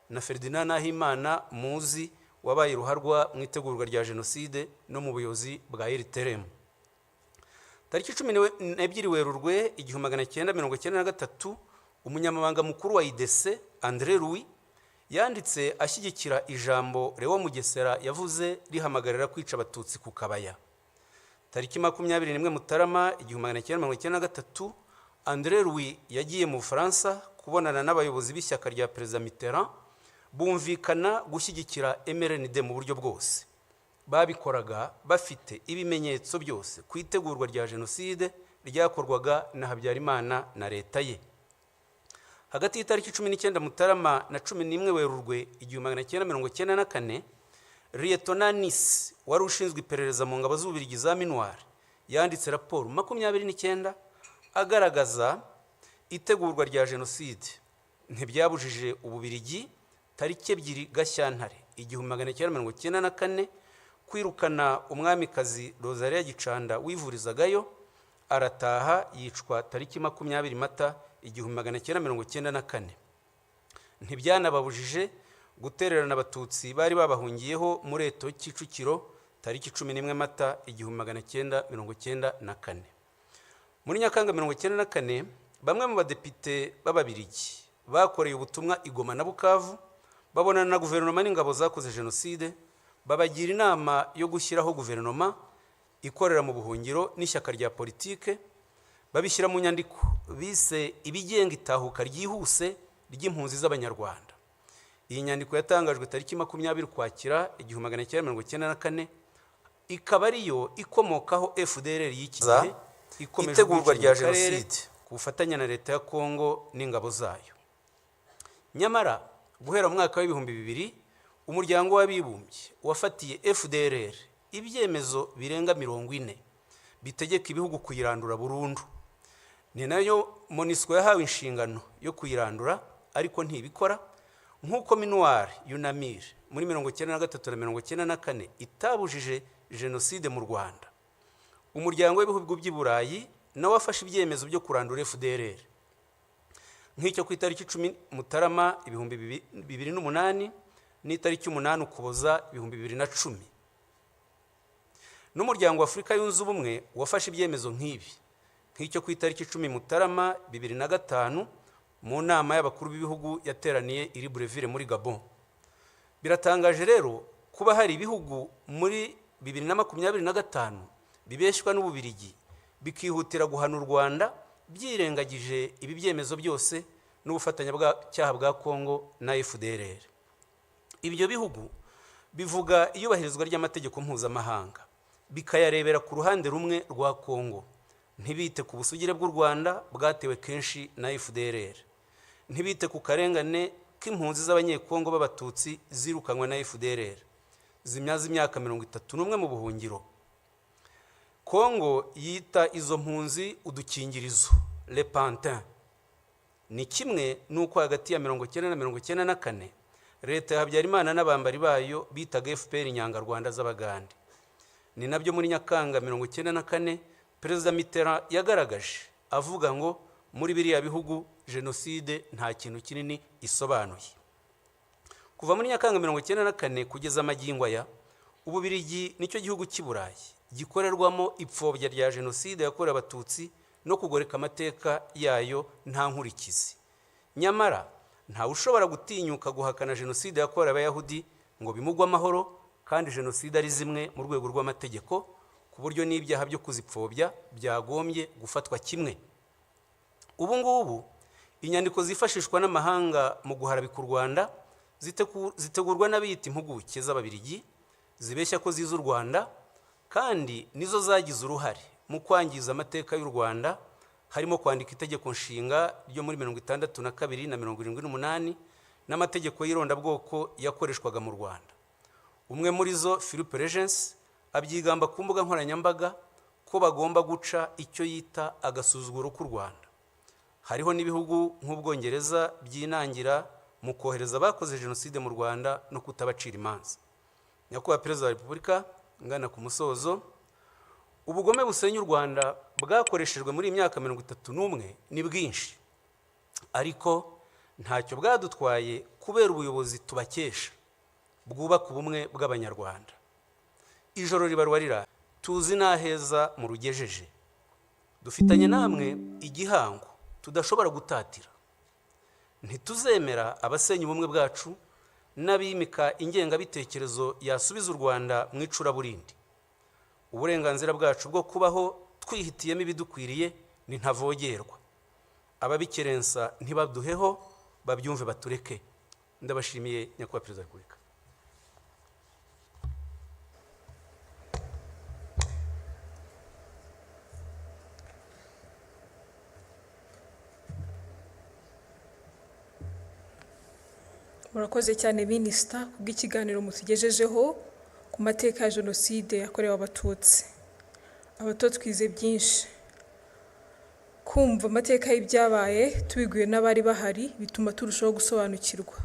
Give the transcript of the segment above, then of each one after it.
na Ferdinand Nahimana muzi wabaye ruharwa mu itegurwa rya Jenoside no mu buyobozi bwa RTRM. Tariki 12 Werurwe 1993 umunyamabanga mukuru wa IDC André Louis yanditse ashyigikira ijambo Lewo Mugesera yavuze rihamagarira kwica abatutsi ku Kabaya. Tariki 21 Mutarama 1993 André Louis yagiye mu Bufaransa kubonana n'abayobozi b'ishyaka rya Perezida Mitterrand bumvikana gushyigikira MRND mu buryo bwose. Babikoraga bafite ibimenyetso byose ku itegurwa rya Jenoside ryakorwaga na Habyarimana na leta ye. Hagati y'itariki 19 Mutarama na 11 Werurwe 1994 Lieutenant Nice wari ushinzwe iperereza mu ngabo z'Ububiligi za Minuar yanditse raporo 29 agaragaza itegurwa rya Jenoside ntibyabujije Ububiligi tariki 2 Gashyantare 1994 kwirukana umwamikazi Rosalie Gicanda wivurizagayo arataha yicwa tariki 20 Mata 1994. Ntibyanababujije gutererana abatutsi bari babahungiyeho muri Eto Kicukiro tariki 11 Mata 1994. Muri Nyakanga 1994 bamwe mu badepite b'Ababiligi bakoreye ubutumwa Igoma na Bukavu babonana na guverinoma n'ingabo zakoze Jenoside babagira inama yo gushyiraho guverinoma ikorera mu buhungiro n'ishyaka rya politike babishyira mu nyandiko bise ibigenga itahuka ryihuse ry'impunzi z'Abanyarwanda. Iyi nyandiko yatangajwe tariki 20 Ukwakira 1994 ikaba ariyo ikomokaho FDLR y'ikigihe itegurwa rya Jenoside ku bufatanye na leta ya Kongo n'ingabo zayo. Nyamara guhera mu mwaka w'ibihumbi 2000 umuryango w'abibumbye wafatiye FDLR ibyemezo birenga 40 bitegeka ibihugu kuyirandura burundu. Ni nayo MONUSCO yahawe inshingano yo kuyirandura ariko ntibikora nk'uko Minuar Yunamir muri 1993 na 1994 itabujije Jenoside mu Rwanda. Umuryango w'ibihugu by'i Burayi nawe wafashe ibyemezo byo kurandura FDLR nk'icyo ku itariki 10 Mutarama 2008 n'itariki 8 Ukuboza 2010. N'umuryango wa Afurika yunze ubumwe wafashe ibyemezo nk'ibi nk'icyo ku itariki 10 Mutarama 2005 mu nama y'abakuru b'ibihugu yateraniye iri Breville muri Gabon. Biratangaje rero kuba hari ibihugu muri 2025 bibeshwa n'Ububiligi bikihutira guhana u Rwanda byirengagije ibi byemezo byose n'ubufatanya cyaha bwa Kongo na FDLR. Ibyo bihugu bivuga iyubahirizwa ry'amategeko mpuzamahanga bikayarebera ku ruhande rumwe rwa Kongo, ntibite ku busugire bw'u Rwanda bwatewe kenshi na FDLR, ntibite ku karengane k'impunzi z'Abanyekongo b'Abatutsi zirukanywe na FDLR zimyaza imyaka 31 mu buhungiro. Kongo yita izo mpunzi udukingirizo le pantin. Ni kimwe nuko hagati ya 1990 na 1994 leta ya Habyarimana n'abambari bayo bitaga FPR Inyangarwanda z'Abagande. Ni nabyo muri Nyakanga 1994 Perezida Mitterrand yagaragaje avuga ngo muri biriya bihugu Jenoside nta kintu kinini isobanuye. Kuva muri Nyakanga 1994 kugeza magingo aya Ububiligi nicyo gihugu cy'i Burayi gikorerwamo ipfobya rya Jenoside yakorewe Abatutsi no kugoreka amateka yayo nta nkurikizi. Nyamara nta ushobora gutinyuka guhakana Jenoside yakorewe Abayahudi ngo bimugwa amahoro kandi Jenoside ari zimwe mu rwego rw'amategeko ku buryo n'ibyaha byo kuzipfobya byagombye gufatwa kimwe. Ubu ngubu inyandiko zifashishwa n'amahanga mu guharabika u Rwanda zitegurwa n'abiyita impuguke z'Ababiligi zibeshya ko ziza u Rwanda kandi nizo zagize uruhare mu kwangiza amateka y'u Rwanda, harimo kwandika itegeko nshinga ryo muri 62 na 78 n'amategeko y'irondabwoko yakoreshwaga mu Rwanda. Umwe muri zo Philippe Regency abyigamba ku mbuga nkoranyambaga ko bagomba guca icyo yita agasuzuguro k'u Rwanda. Hariho n'ibihugu nk'Ubwongereza byinangira mu kohereza abakoze Jenoside mu Rwanda no kutabacira imanza. Nyakubahwa Perezida wa Repubulika, ngana ku musozo, ubugome busenya u Rwanda bwakoreshejwe muri imyaka 31 ni bwinshi, ariko ntacyo bwadutwaye kubera ubuyobozi tubakesha bwubaka ubumwe bw'abanyarwanda. Ijoro ribarwa rira, tuzi n'aheza mu rugejeje, dufitanye namwe igihango tudashobora gutatira. Ntituzemera abasenya ubumwe bwacu n'abimika ingengabitekerezo yasubiza u Rwanda mu icuraburindi. Uburenganzira bwacu bwo kubaho twihitiyemo ibidukwiriye ni ntavogerwa. Ababikerensa ntibaduheho, babyumve batureke. Ndabashimiye Nyakubahwa Perezida wa Repubulika. Murakoze cyane Minisita kubw'ikiganiro mutugejejeho ku mateka ya Jenoside yakorewe Abatutsi. Abato twize byinshi. Kumva amateka y'ibyabaye tubiguye n'abari bahari bituma turushaho gusobanukirwa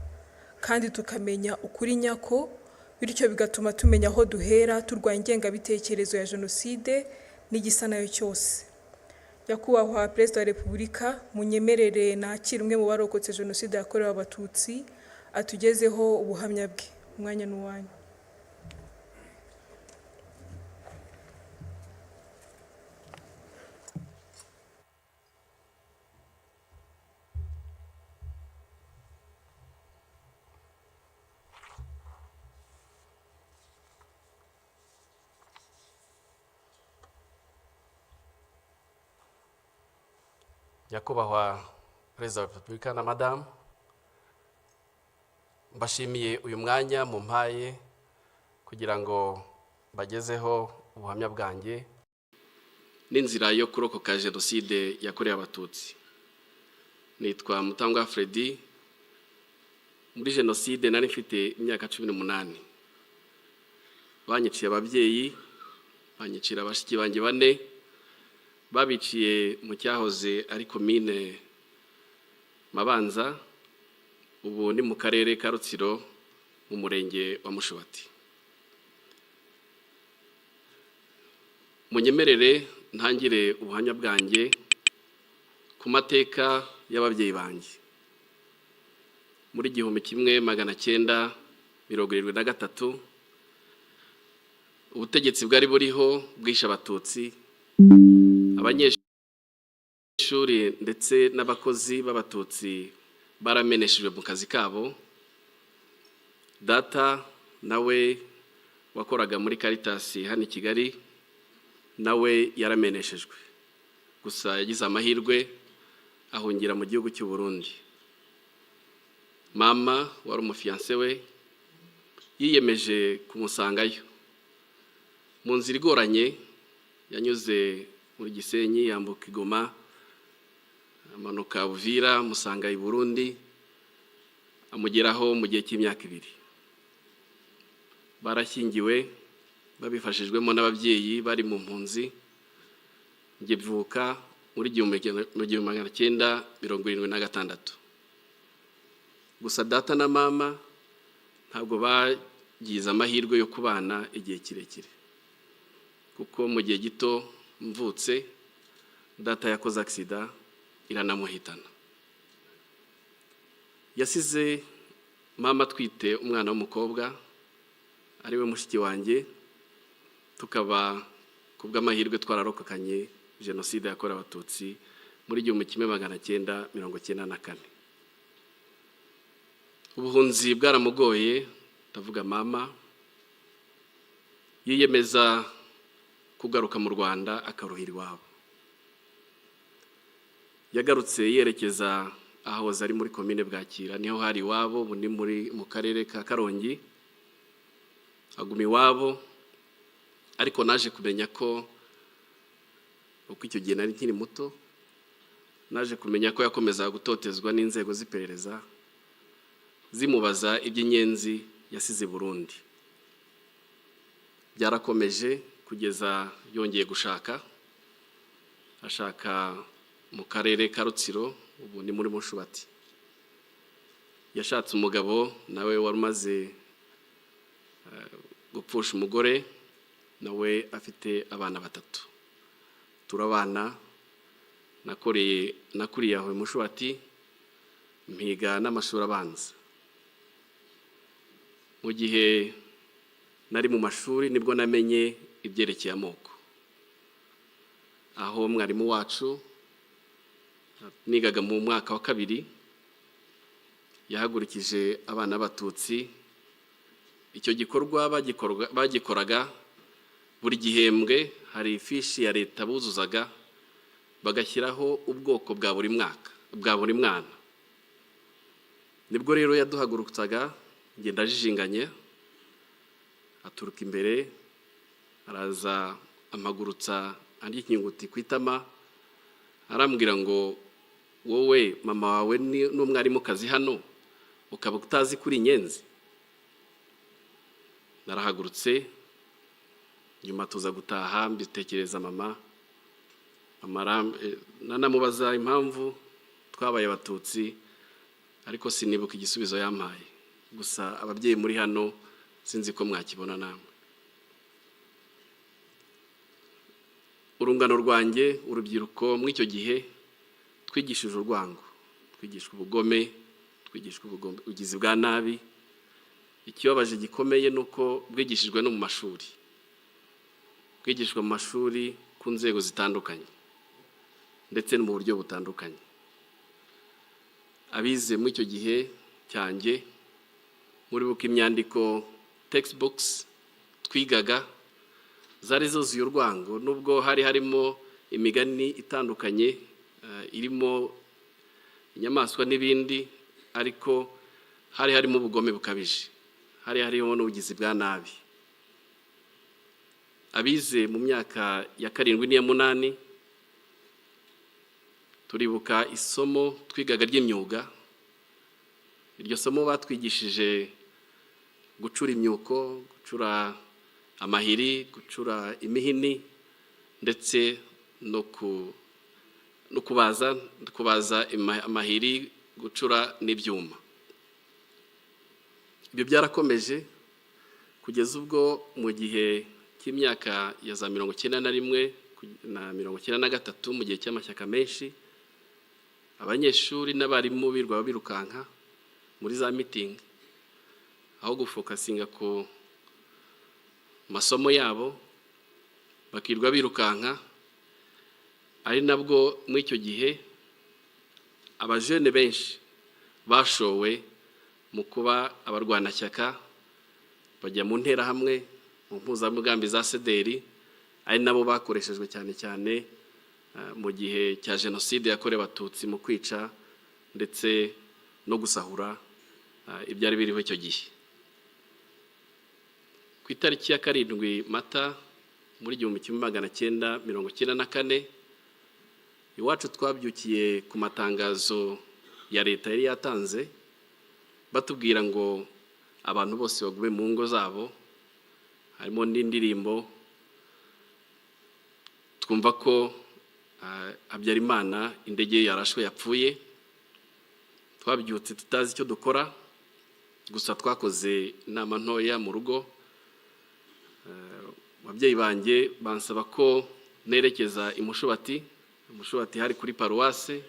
kandi tukamenya ukuri nyako, bityo bigatuma tumenya aho duhera turwanya ingengabitekerezo ya Jenoside n'igisa nayo cyose. Nyakubahwa Perezida wa Repubulika, munyemerere nakira umwe mu barokotse Jenoside yakorewe Abatutsi atugezeho ubuhamya bwe. Umwanya n'uwanyu. Nyakubahwa Perezida wa Repubulika na Madamu, mbashimiye uyu mwanya mumpaye kugira ngo bagezeho ubuhamya bwanjye n'inzira yo kurokoka Jenoside yakorewe Abatutsi. Nitwa Mutangwa Freddy. Muri Jenoside nari mfite imyaka 18. Banyiciye ababyeyi, banyicira abashiki banjye 4, babiciye mu cyahoze ari komine Mabanza, ubu ni mu karere ka Rutsiro mu murenge wa Mushubati. Munyemerere ntangire ubuhamya bwanjye ku mateka y'ababyeyi banjye. Muri 1973 ubutegetsi bwari buriho bwishe Abatutsi, abanyeshuri ndetse n'abakozi b'Abatutsi barameneshejwe mu kazi kabo. Data nawe wakoraga muri Caritas hano i Kigali, nawe yarameneshejwe. Gusa yagize amahirwe ahungira mu gihugu cy'u Burundi. Mama wari umufiance we yiyemeje kumusangayo. Mu nzira igoranye yanyuze muri Gisenyi, yambuka Igoma, amanuka Uvira, musanga i Burundi, amugeraho mu gihe cy'imyaka 2. Barashyingiwe babifashijwemo n'ababyeyi bari mu mpunzi. Njye bivuka muri 1976. Gusa data na mama ntabwo bagize amahirwe yo kubana igihe kirekire, kuko mu gihe gito mvutse data yakoze accident iranamuhitana. Yasize mama twite umwana w'umukobwa ari we mushiki wanjye, tukaba kubw'amahirwe twararokokanye Jenoside yakorewe Abatutsi muri 1994. Ubuhunzi bwaramugoye, ndavuga mama yiyemeza kugaruka mu Rwanda akaruhira iwabo. Yagarutse yerekeza aho zari muri komine Bwakira, niho hari iwabo, bundi mu karere ka Karongi. Aguma iwabo, ariko naje kumenya ko uko icyo gihe nari nkiri muto, naje kumenya ko yakomeza gutotezwa n'inzego z'iperereza zimubaza iby'inyenzi yasize Burundi. Byarakomeje kugeza yongeye gushaka, ashaka mu karere ka Rutsiro, ubu ni muri Mushubati. Yashatse umugabo nawe wari umaze gupfusha umugore, nawe afite abana 3. Turabana, nakuriye aho Mushubati, mpiga n'amashuri abanza. Mu gihe nari mu mashuri nibwo namenye ibyerekeye amoko, aho mwarimu wacu nigaga mu mwaka wa 2 yahagurikije abana b'Abatutsi. Icyo gikorwa bagikoraga buri gihembwe, hari ifishi ya leta buzuzaga bagashyiraho ubwoko bwa buri mwaka bwa buri mwana. Nibwo rero yaduhagurutsaga, ngenda jijinganye, aturuka imbere araza amagurutsa andi ikinyuguti kwitama, arambwira ngo wowe mama wawe ni n'umwarimu kazi hano ukaba utazi kuri inyenzi. Narahagurutse, nyuma tuza gutaha mbitekereza mama nanamubaza impamvu twabaye Abatutsi, ariko sinibuka igisubizo yampaye. Gusa ababyeyi muri hano sinzi ko mwakibona namwe. Urungano rwanjye, urubyiruko mw'icyo gihe twigishije urwango, twigishwa ubugome, twigishwa ubugizi bwa nabi. Ikibabaje gikomeye nuko bwigishijwe no mu mashuri, bwigishwa mu mashuri ku nzego zitandukanye ndetse no mu buryo butandukanye. Abize muri icyo gihe cyanjye, muribuka imyandiko textbooks twigaga zari zuzuye urwango, nubwo hari harimo imigani itandukanye irimo inyamaswa n'ibindi, ariko hari harimo ubugome bukabije, hari harimo n'ubugizi bwa nabi. Abize mu myaka ya 7 n'iya 8 turibuka isomo twigaga ry'imyuga. Iryo somo batwigishije gucura imyuko, gucura amahiri, gucura imihini, ndetse no kubaza amahiri, gucura n'ibyuma. Ibyo byarakomeje kugeza ubwo mu gihe cy'imyaka ya za 91 na 93, mu gihe cy'amashyaka menshi, abanyeshuri n'abarimu birukanka muri za meeting, aho gufokasinga ku masomo yabo bakirwa birukanka. Ari nabwo muri icyo gihe abajene benshi bashowe mu kuba abarwanashyaka, bajya mu nterahamwe, mu mpuzamugambi za sederi, ari nabo bakoreshejwe cyane cyane mu gihe cya Jenoside yakorewe Abatutsi, mu kwica ndetse no gusahura ibyari biriho icyo gihe. Ku itariki ya 7 Mata muri 1994, iwacu twabyukiye ku matangazo ya leta yari yatanze batubwira ngo abantu bose bagume mu ngo zabo. Harimo n'indirimbo twumva ko Habyarimana indege yarashwe yapfuye. Twabyutse tutazi icyo dukora, gusa twakoze inama ntoya mu rugo. Ababyeyi banjye bansaba ko nerekeza Imushubati hari kuri paruwase.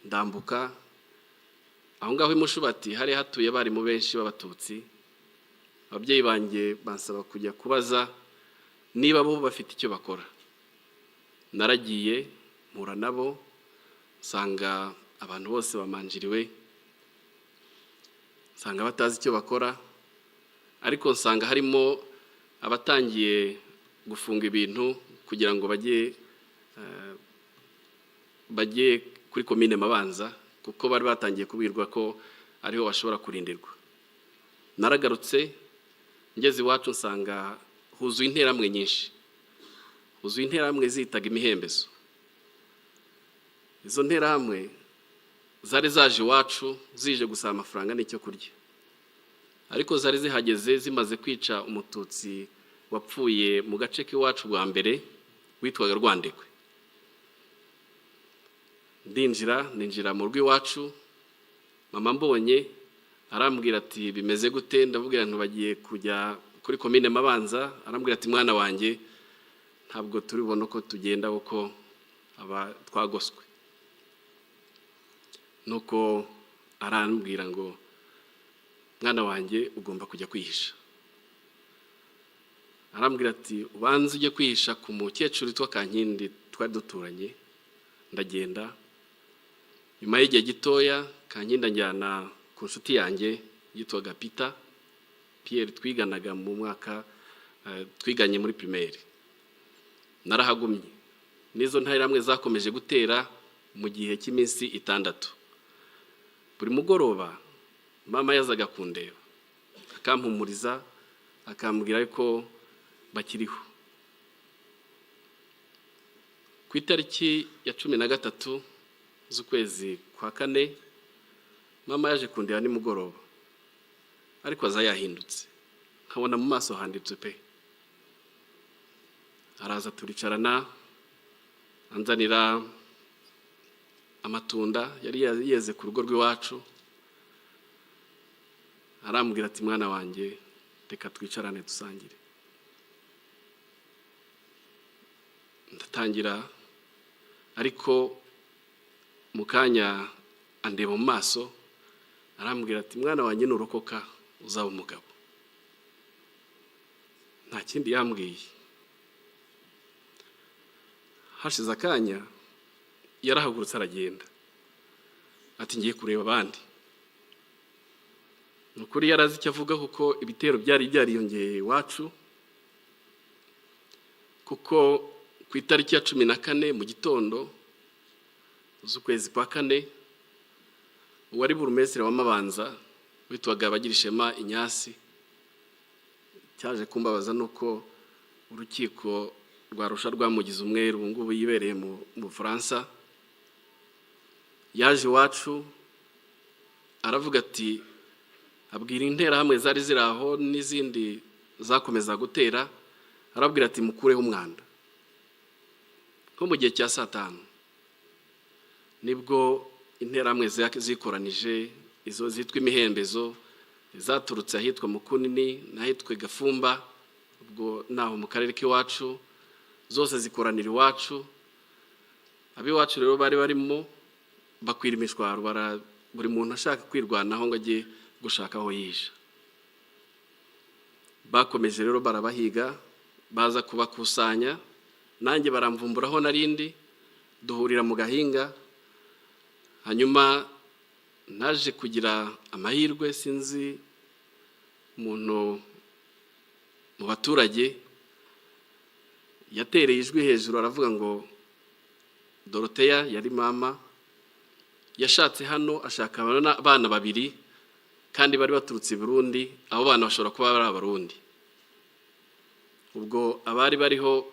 Ndambuka aho ngaho Imushubati hari hatuye abarimu benshi b'Abatutsi. Ababyeyi banjye bansaba kujya kubaza niba bo bafite icyo bakora. Naragiye mpura nabo, nsanga abantu bose bamanjiriwe, nsanga batazi icyo bakora, ariko nsanga harimo abatangiye gufunga ibintu kugira ngo bajye kuri komine Mabanza, kuko bari batangiye kubwirwa ko ariho bashobora kurindirwa. Naragarutse ngeze iwacu nsanga huzuye interamwe nyinshi, huzuye interamwe zitaga imihembezo. Izo nterahamwe zari zaje iwacu zije gusaba amafaranga n'icyo kurya, ariko zari zihageze zimaze kwica Umututsi wapfuye mu gace k'iwacu bwa mbere witwaga Rwandekwe. Ninjira mu rugo iwacu, mama mbonye arambwira ati bimeze gute? Ndabubwira bagiye kujya kuri komine Mabanza. Arambwira ati mwana wanjye, ntabwo turibona ko tugenda uko aba twagoswe. nuko arambwira ngo mwana wanjye ugomba kujya kwihisha. Arambwira ati ubanze ujye kwihisha ku mukecuru witwa Kankindi twari duturanye. Ndagenda, nyuma y'igihe gitoya Kankindi anjyana ku nshuti yanjye yitwaga Pierre twiganaga mu mwaka twiganye muri primaire. Narahagumye, nizo ntayiramwe zakomeje gutera mu gihe cy'iminsi 6. Buri mugoroba mama yazaga kundeba akampumuriza akambwira ko bakiriho. Ku itariki ya 13 z'ukwezi kwa 4 mama yaje kundeba nimugoroba, ariko aza yahindutse, nkabona mu maso handitse pe. Araza turicarana, anzanira amatunda yari yeze ku rugo rw'iwacu. Arambwira ati mwana wanjye reka twicarane dusangire. Ndatangira, ariko mu kanya andeba mu maso arambwira ati mwana wanjye nurokoka uzaba umugabo. Nta kindi yambwiye. Hashize akanya yarahagurutse aragenda, ati ngiye kureba abandi. Nukuri yarazi icyo avuga kuko ibitero byari byariyongeye iwacu, kuko ku itariki ya 14 mu gitondo z'ukwezi kwa 4 uwari burumesire wa Mabanza witwaga Bagirishema Inyasi cyaje kumbabaza nuko urukiko rwa Arusha rwamugize umweru ngubu yibereye mu Faransa. Yaje iwacu aravuga ati abwira intera hamwe zari ziraho n'izindi zakomeza gutera, arabwira ati mukureho umwanda. Ko mu gihe cya 5 nibwo intera hamwe zikoranije, izo zitwa imihembezo zaturutse ahitwa Mukunini n'ahitwa Gafumba, ubwo naho mu karere k'iwacu, zose zikoranira iwacu. Abiwacu rero bari barimo bakwira imishwaro, buri muntu ashaka kwirwanaho ngo ajye gushaka aho yisha. Bakomeje rero barabahiga, baza kubakusanya, nanjye baramvumburaho narindi, duhurira mu gahinga. Hanyuma naje kugira amahirwe, sinzi umuntu mu baturage yatereye ijwi hejuru aravuga ngo Dorothea yari mama yashatse hano ashaka abana 2 kandi bari baturutse i Burundi. Abo bana bashobora kuba bari abarundi. Ubwo abari bariho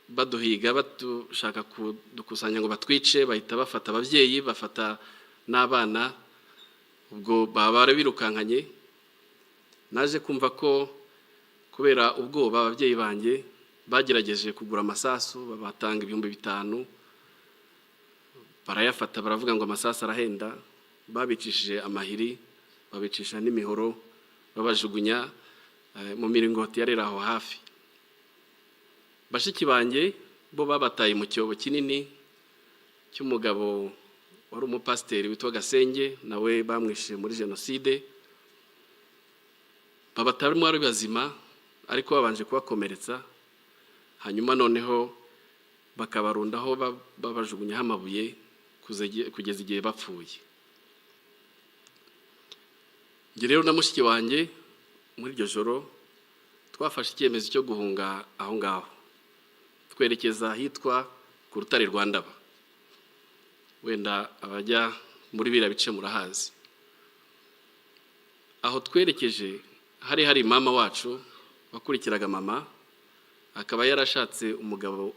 baduhiga batushaka kudukusanya ngo batwice, bahita bafata ababyeyi, bafata n'abana. Ubwo baba birukankanye. Naje kumva ko kubera ubwoba ababyeyi banjye bagerageje kugura amasasu, babatanga 5,000. Barayafata baravuga ngo amasasu arahenda. Babicishije amahiri, babicisha n'imihoro, babajugunya mu miringoti yarera aho hafi. Bashiki banjye bo babataye mu cyobo kinini cy'umugabo wari umupasiteri witwa Gasenge, nawe bamwishije muri Jenoside. Babatarimo ari bazima, ariko babanje kubakomeretsa. Hanyuma noneho bakabarundaho babajugunyaho amabuye kugeza igihe bapfuye. Nge rero na mushiki wanjye muri iryo joro twafashe icyemezo cyo guhunga aho ngaho, twerekeza ahitwa ku Rutare rwa Ndaba. Wenda abajya muri bira bice murahazi. Aho twerekeje hari mama wacu wakurikiraga mama, akaba yarashatse umugabo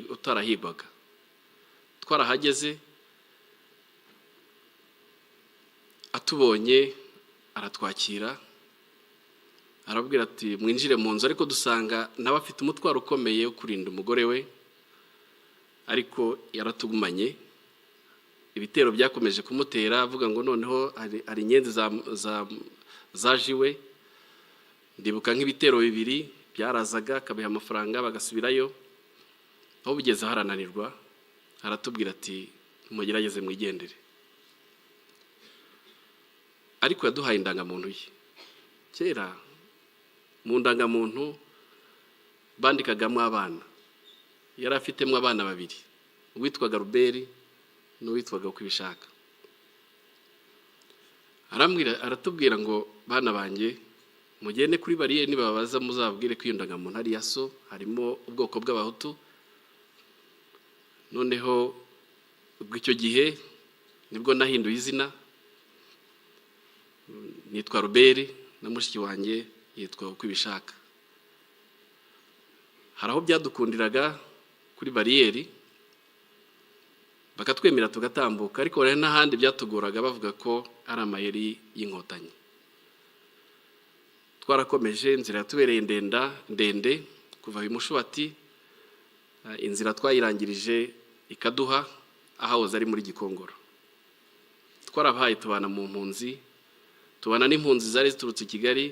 utarahigwaga. Twarahageze, atubonye aratwakira, arabwira ati mwinjire mu nzu, ariko dusanga nawe afite umutwaro ukomeye wo kurinda umugore we, ariko yaratugumanye. Ibitero byakomeje kumutera, avuga ngo noneho ari inyenzi zajiwe. Ndibuka nk'ibitero 2 byarazaga, akabiha amafaranga bagasubirayo. Aho bigeze harananirwa, aratubwira ati mugerageze mwigendere. ariko yaduhaye indangamuntu ye. Kera mu ndangamuntu bandikagamo abana, yari afitemo abana babiri, uwitwaga Ruberi n'uwitwaga Kwibishaka. Aratubwira ngo bana banjye mugende kuri bariyeri nibabaza muzabwire ko iyo ndangamuntu ari ya so, harimo ubwoko bw'abahutu. Noneho ubw'icyo gihe nibwo nahinduye izina, nitwa Ruberi na mushiki wanjye yitwa Kwibishaka. Hari aho byadukundiraga kuri bariyeri bakatwemera tugatambuka, ariko hari n'ahandi byatugoraga bavuga ko ari amayeri y'inkotanyi. Twarakomeje, inzira yatubereye ndende kuva i Mushubati, inzira twayirangirije ikaduha ahahoze ari muri Gikongoro. Twarabahaye tubana mu mpunzi, tubana n'impunzi zari ziturutse i Kigali,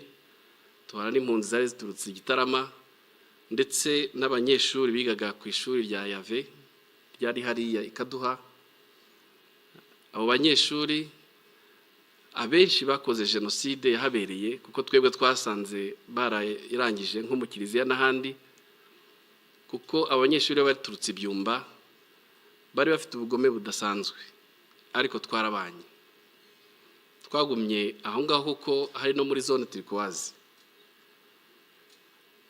tubana n'impunzi zari ziturutse i Gitarama, ndetse n'abanyeshuri bigaga ku ishuri rya Yave ryari hariya ikaduha. Abo banyeshuri abenshi bakoze Jenoside yahabereye, kuko twebwe twasanze barayirangije nko mu Kiliziya n'ahandi, kuko abanyeshuri baturutse Ibyumba bari bafite ubugome budasanzwe, ariko twarabanye. Twagumye aho ngaho kuko hari no muri zone turquoise.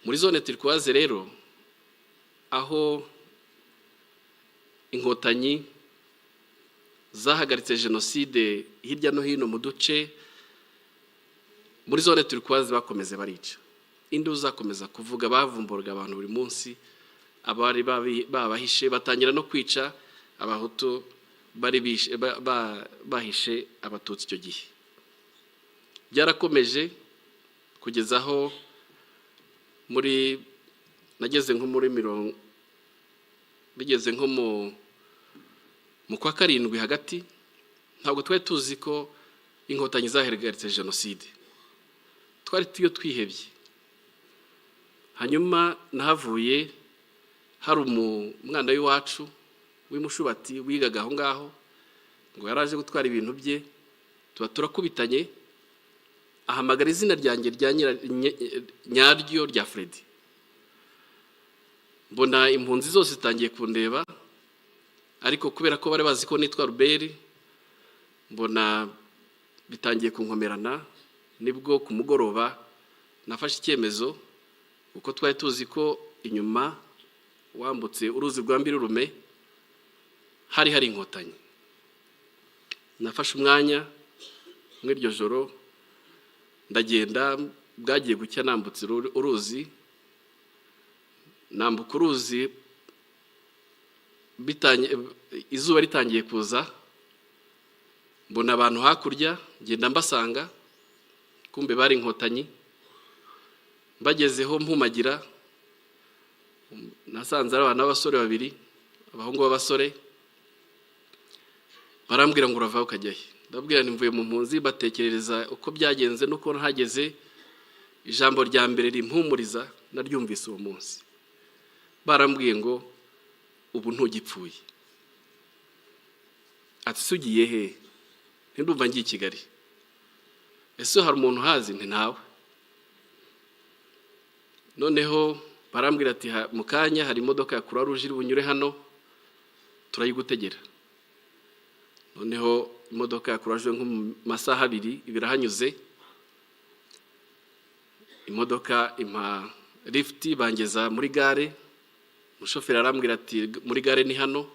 Muri zone turquoise rero aho inkotanyi zahagaritse Jenoside hirya no hino mu duce, muri zone turquoise bakomeze barica. Indi uzakomeza kuvuga bavumburaga abantu buri munsi, abari babahishe, batangira no kwica abahutu bari bahishe abatutsi. Icyo gihe byarakomeje kugeza aho nageze nko muri bigeze nko mu kwa karindwi hagati, ntabwo twari tuzi ko inkotanyi zahagaritse Jenoside, twari twihebye. Hanyuma nahavuye hari umwana w'iwacu w'imushubati wigaga aho ngaho, ngo yaraje gutwara ibintu bye, tuba turakubitanye, ahamagara izina ryanjye nyaryo rya Freddy. Mbona impunzi zose zitangiye kundeba, ariko kubera ko bari bazi ko nitwa Ruberi, mbona bitangiye kunkomerana. Nibwo ku mugoroba nafashe icyemezo, kuko twari tuzi ko inyuma wambutse uruzi rwa Mbirurume hari inkotanyi. Nafashe umwanya mw'iryo joro ndagenda, bwagiye gucya nambutse uruzi, nambuka uruzi izuba ritangiye kuza, mbona abantu hakurya, ngenda mbasanga, kumbe bari inkotanyi. Bagezeho mpumagira, nasanze ari abana b'abasore babiri, abahungu b'abasore. Barambwira ngo urava ukajya he? Ndabwira nimvuye mu mpunzi, batekerereza uko byagenze nuko nahageze. Ijambo rya mbere rimpumuriza naryumvise uwo munsi. Barambwiye ngo ubu ntugipfuye. Ati sugiye he? Ndumva ngiye i Kigali. Ese hari umuntu hazi? Nti ntawe. Noneho barambwira ati mu kanya hari imodoka ya Croix Rouge iri bunyure hano, turayigutegera. Noneho imodoka ya Croix Rouge nko mu masaha abiri ibirahanyuze, imodoka impa lift bangeza muri gare. Umushoferi arambwira ati muri gare ni hano.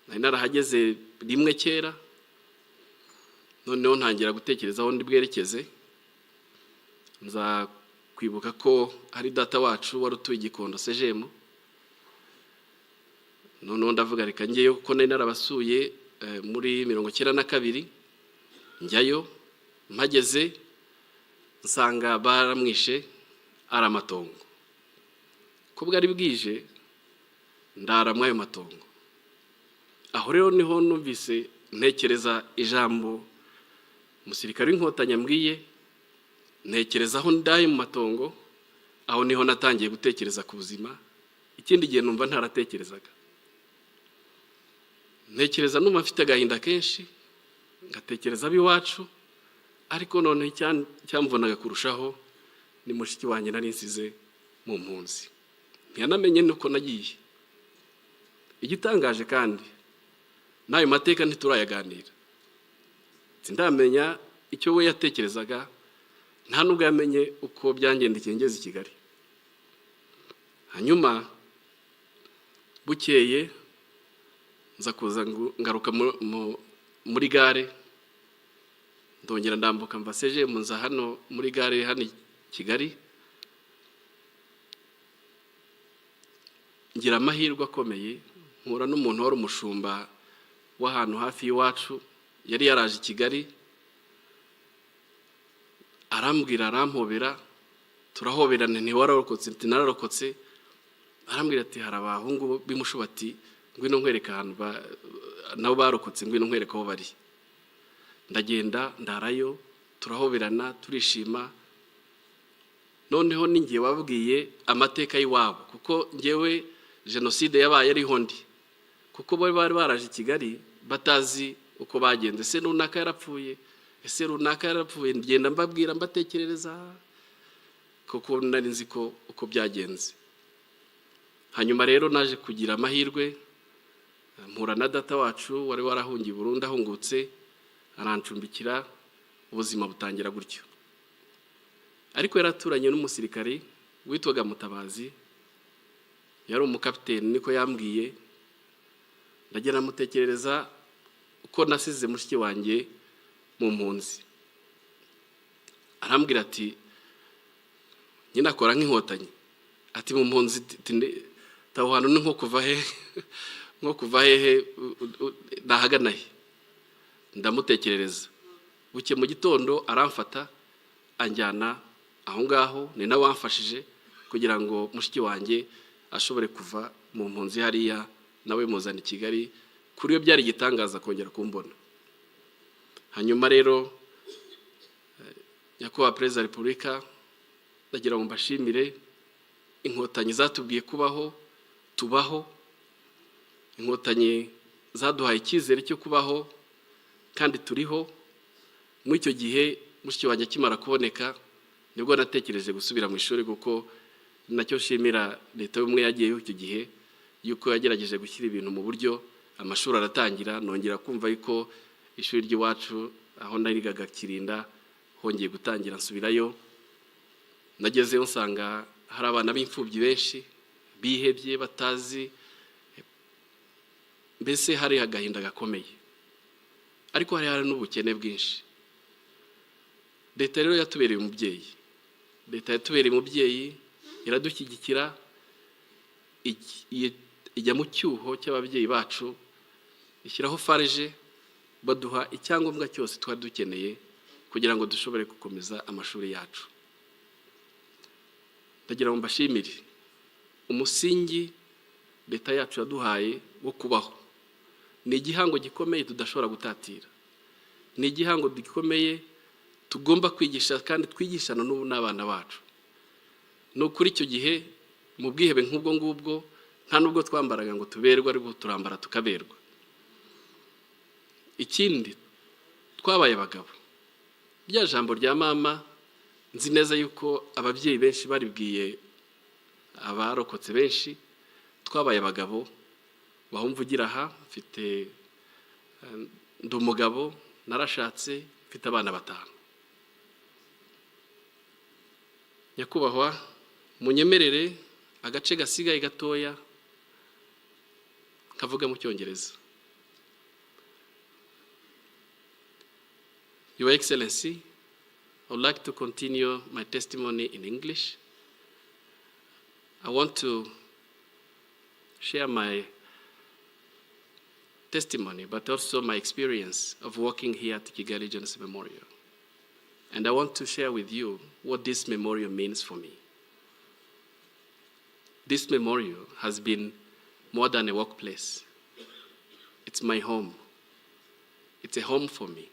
Nari narahageze rimwe kera. Noneho ntangira gutekereza aho ndi bwerekeze. Nza kwibuka ko hari data wacu wari utuye Gikondo Sejemo. Noneho ndavuga reka ngeyo, kuko nari narabasuye muri 92 njyayo. Mpageze nsanga baramwishe ari amatongo. Kubwo ari bwije ndara mwayo matongo. Aho rero niho numvise ntekereza ijambo umusirikare w'inkotanyi ambwiye, ntekereza aho ndaye mu matongo. Aho niho natangiye gutekereza ku buzima, ikindi gihe numva ntaratekerezaga. Ntekereza numva mfite agahinda kenshi, ngatekereza ab'iwacu, ariko none cyamvunaga kurushaho ni mushiki wanjye nari nsize mu mpunzi. Ntiyanamenye nuko nagiye. Igitangaje kandi n'ayo mateka ntiturayaganira. Sindamenya icyo we yatekerezaga, nta nubwo yamenye uko byangendekeye ngeze i Kigali. Hanyuma bukeye nza kuza ngaruka muri gare, ndongera ndambuka mva seje munza hano muri gare hano i Kigali. Ngira amahirwe akomeye, nkura n'umuntu wari umushumba w'ahantu hafi y'iwacu, yari yaraje i Kigali, arambwira, arampobera, turahoberana, ntiwararokotse, ntinararokotse. Arambwira ati hari abahungu b'imushubati, ngwino nkwereka ahantu nabo barokotse, ngwino nkwereka aho bari. Ndagenda ndarayo, turahoberana, turishima. Noneho ningiye wabwiye amateka y'iwabo, kuko ngewe Jenoside yabaye ariho ndi, kuko bari baraje i Kigali batazi uko bagenze. Ese runaka yarapfuye, ese runaka yarapfuye, ngenda mbabwira, mbatekerereza, kuko nari nzi ko uko byagenze. Hanyuma rero naje kugira amahirwe, mpura na data wacu wari warahungiye Burundi, ahungutse arancumbikira, ubuzima butangira gutyo. Ariko yaraturanye n'umusirikari witwaga Mutabazi, yari umukapiteni, niko yambwiye. Ndagera mutekerereza uko nasize mushiki wanjye mu mpunzi. Arambwira ati nyina akora nk'inkotanyi, ati mu mpunzi taho hano ni nko kuva hehe nahagana he. Ndamutekerereza. Buke mu gitondo aramfata anjyana aho ngaho, ni nawe wamfashije kugira ngo mushiki wanjye ashobore kuva mu mpunzi hariya, nawe muzana i Kigali. Kuri yo byari igitangaza kongera kumbona. Hanyuma rero Nyakubahwa Perezida wa Repubulika, ndagira ngo mbashimire. Inkotanyi zatubwiye kubaho, tubaho. Inkotanyi zaduhaye icyizere cyo kubaho, kandi turiho. Muri icyo gihe mushiki wanjye akimara kuboneka, nibwo natekereje gusubira mu ishuri, kuko nacyo shimira leta y'ubumwe yagiyeho icyo gihe, yuko yagerageje gushyira ibintu mu buryo. Amashuri aratangira, nongera kumva yuko ishuri ry'iwacu aho narigaga Kirinda hongeye gutangira, nsubirayo. Nagezeyo nsanga hari abana b'imfubyi benshi bihebye, batazi, mbese hari agahinda gakomeye, ariko hari n'ubukene bwinshi. Leta rero yatubereye umubyeyi. Leta yatubereye umubyeyi, iradushyigikira, ijya mu cyuho cy'ababyeyi bacu, ishyiraho farije, baduha icyangombwa cyose twari dukeneye kugira ngo dushobore gukomeza amashuri yacu. Ndagira ngo mbashimire umusingi leta yacu yaduhaye wo kubaho. Ni igihango gikomeye tudashobora gutatira. Ni igihango gikomeye tugomba kwigisha, kandi twigishana n'ubu n'abana bacu. No kuri icyo gihe mu bwihebe nk'ubwo ngubwo, nta nubwo twambaraga ngo tuberwe, ariko turambara tukaberwa. Ikindi, twabaye abagabo. Rya jambo rya mama, nzi neza yuko ababyeyi benshi baribwiye abarokotse benshi, twabaye abagabo. Bahumvugira aha, mfite ndi umugabo, narashatse, mfite abana 5. Nyakubahwa, munyemerere agace gasigaye gatoya kavuga mu Cyongereza. Your Excellency, I would like to continue my testimony in English. I want to share my testimony, but also my experience of working here at Kigali Genocide Memorial. And I want to share with you what this memorial means for me. This memorial has been more than a workplace. It's my home. It's a home for me.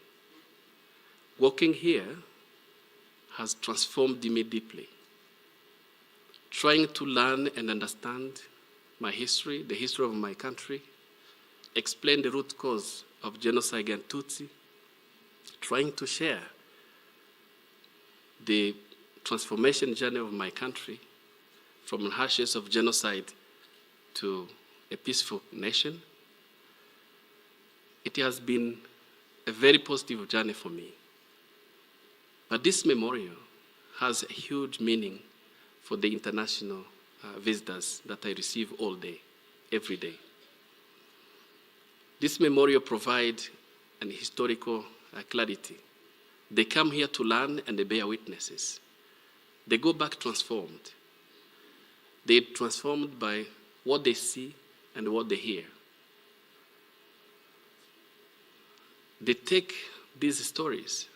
Working here has transformed me deeply. Trying to learn and understand my history, the history of my country, explain the root cause of genocide against Tutsi, trying to share the transformation journey of my country from the ashes of genocide to a peaceful nation. It has been a very positive journey for me. But this memorial has a huge meaning for the international visitors that I receive all day, every day. This memorial provides an historical clarity. They come here to learn and they bear witnesses. They go back transformed. They're transformed by what they see and what they hear. They take these stories,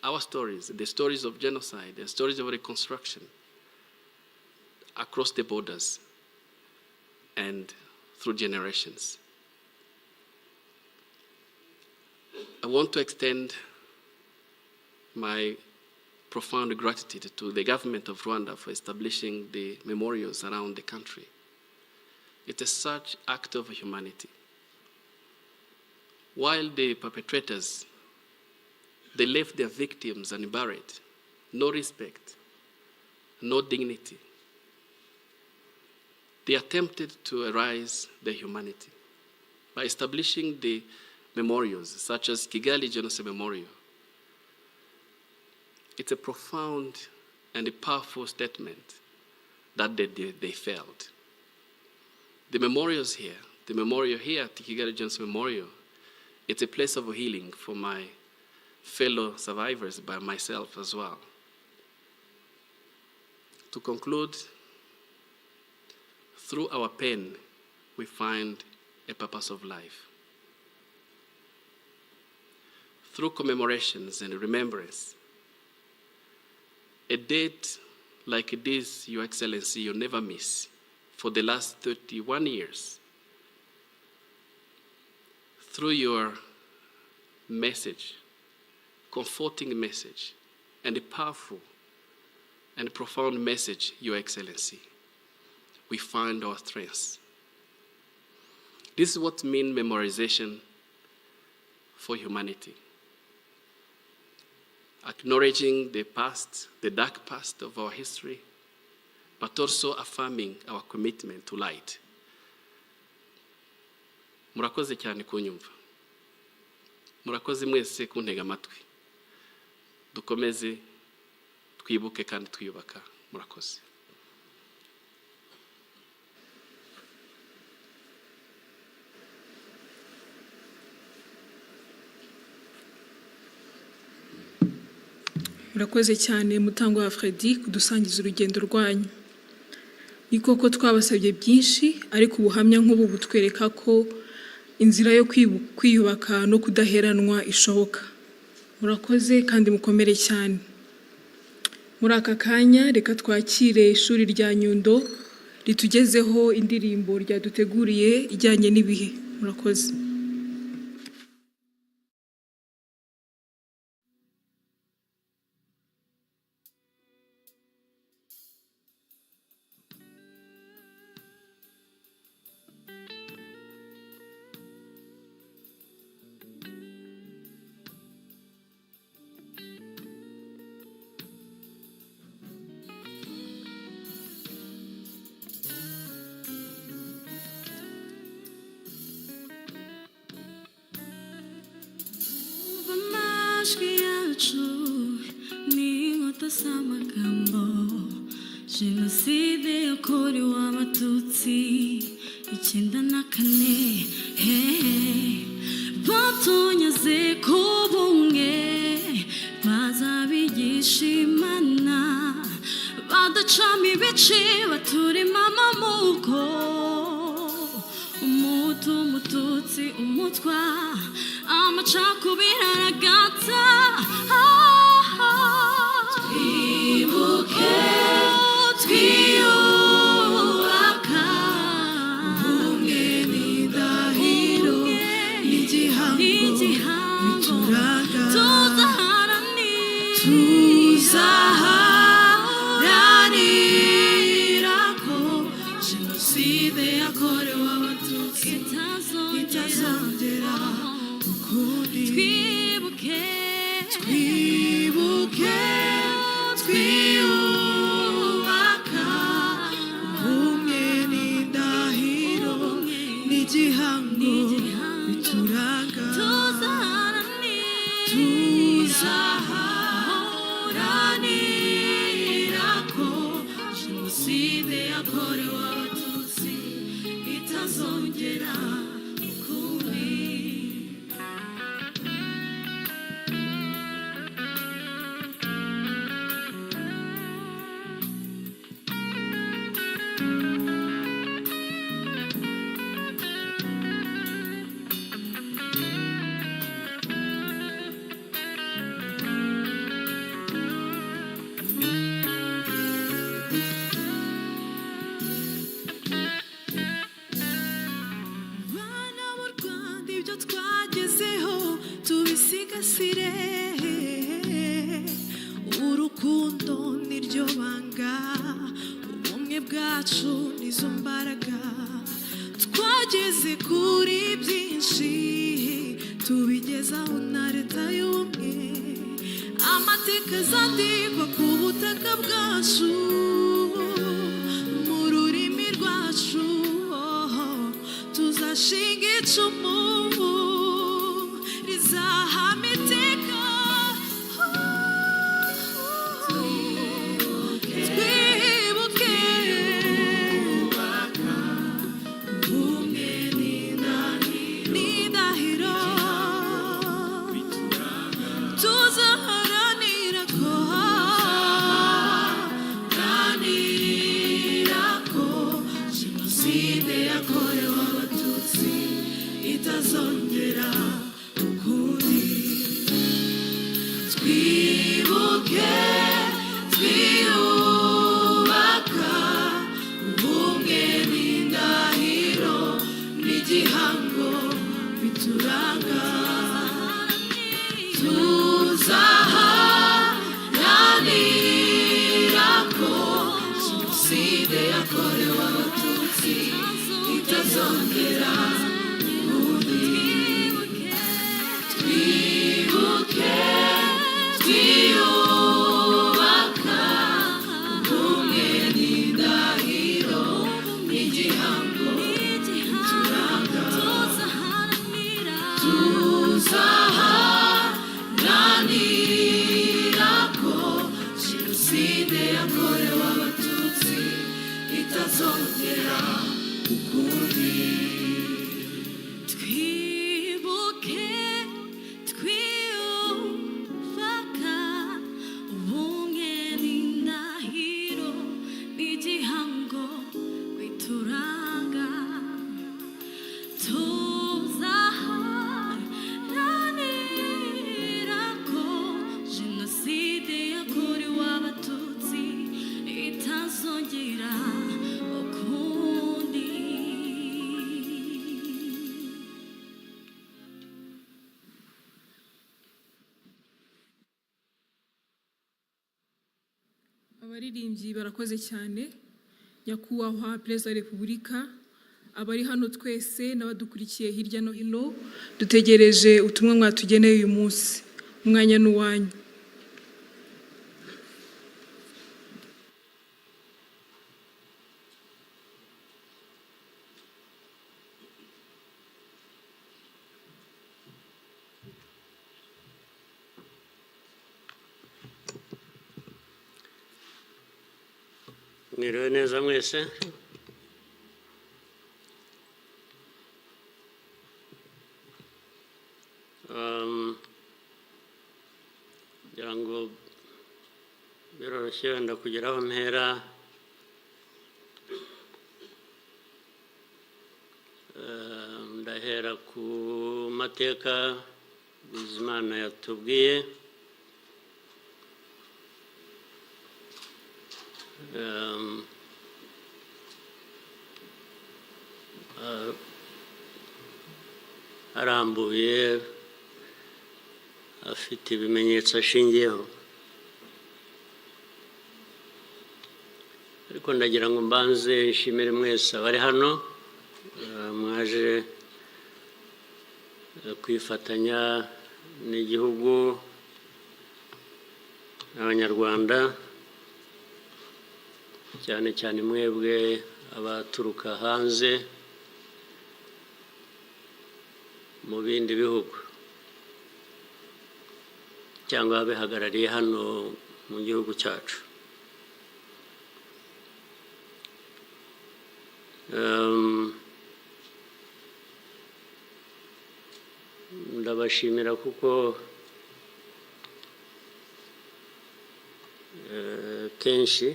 our stories, the stories of genocide, the stories of reconstruction, across the borders and through generations. I want to extend my profound gratitude to the government of Rwanda for establishing the memorials around the country. It is such act of humanity. While the perpetrators, they left their victims unburied, no respect, no dignity. They attempted to erase their humanity by establishing the memorials, such as Kigali Genocide Memorial. It's a profound and a powerful statement that they failed. The memorials here, the memorial here at Kigali Genocide Memorial, it's a place of healing for my fellow survivors, by myself as well. To conclude, through our pain, we find a purpose of life. Through commemorations and remembrance, a date like this, Your Excellency, you'll never miss for the last 31 years. Through your message, comforting message, and a powerful and profound message, Your Excellency, we find our strengths. This is what means memorization for humanity. Acknowledging the past, the dark past of our history, but also affirming our commitment to light. Murakoze cyane kunyumva. Murakoze mwese kuntega amatwi. Dukomeze twibuke kandi twiyubaka. Murakoze. Murakoze cyane Mutangwa wa Freddy kudusangiza urugendo rwanyu. Ni koko twabasabye byinshi, ariko ubuhamya nk'ubu butwereka ko inzira yo kwiyubaka no kudaheranwa ishoboka. Murakoze kandi mukomere cyane. Muri aka kanya reka twakire ishuri rya Nyundo ritugezeho indirimbo ryaduteguriye ijyanye n'ibihe. Murakoze. Jenoside yakorewe abatutsi 1994 batonyaze ko bumwe bazabigisha Imana badacamo ibice baturema amamuko umutu umututsi umutwa amacakubiri aragata twibuke twiyubaka ubumwe n'indahiro igihango bituraga tuzaharanira ko Jenoside yakorewe abatutsi itazongera ukundi. Twibuke twiyubaka ubumwe n'indahiro igihango bituraga tuzaharanira ko Jenoside yakorewe abatutsi itazongera ukundi. Twibuke twiyubaka ubumwe n'indahiro igihango bituraga tuzaharanira ko Jenoside yakorewe abatutsi itazongera ukundi. Twibuke twiyubaka ubumwe n'indahiro igihango bituraga tuzaharanira ko Jenoside yakorewe abatutsi itazongera ukundi. Twibuke twiyubaka ubumwe n'indahiro igihango bituraga tuzaharanira ko Jenoside yakorewe abatutsi itazongera ukundi. zacu nizo mbaraga twageze kuri byinshi tubigezaho na leta y'ubumwe amateka azandikwa ku butaka bwacu mu rurimi rwacu tuzashinga icumu rizahama iteka itazongera ukundi twibuke twiyubaka ubumwe n'indahiro n'igihango bituranga tuzaharanira ko Jenoside yakorewe Abatutsi itazongera twiyubaka ubumwe n'indahiro n'igihango bituranga tuzaharanira ko Jenoside yakorewe Abatutsi itazongera ukundi abaririmbyi barakoze cyane nyakubahwa Perezida wa Repubulika abari hano twese n'abadukurikiye hirya no hino dutegereje ubutumwa mwatugeneye uyu munsi umwanya n'uwanyu mwiriwe neza mwese ngira ngo biroroshye wenda kugera aho mpera ndahera ku mateka Bizimana yatubwiye arambuye afite ibimenyetso ashingiyeho ariko ndagira ngo mbanze nshimire mwese abari hano mwaje kwifatanya n'igihugu n'abanyarwanda cyane cyane mwebwe abaturuka hanze mu bindi bihugu cyangwa abihagarariye hano mu gihugu cyacu ndabashimira kuko kenshi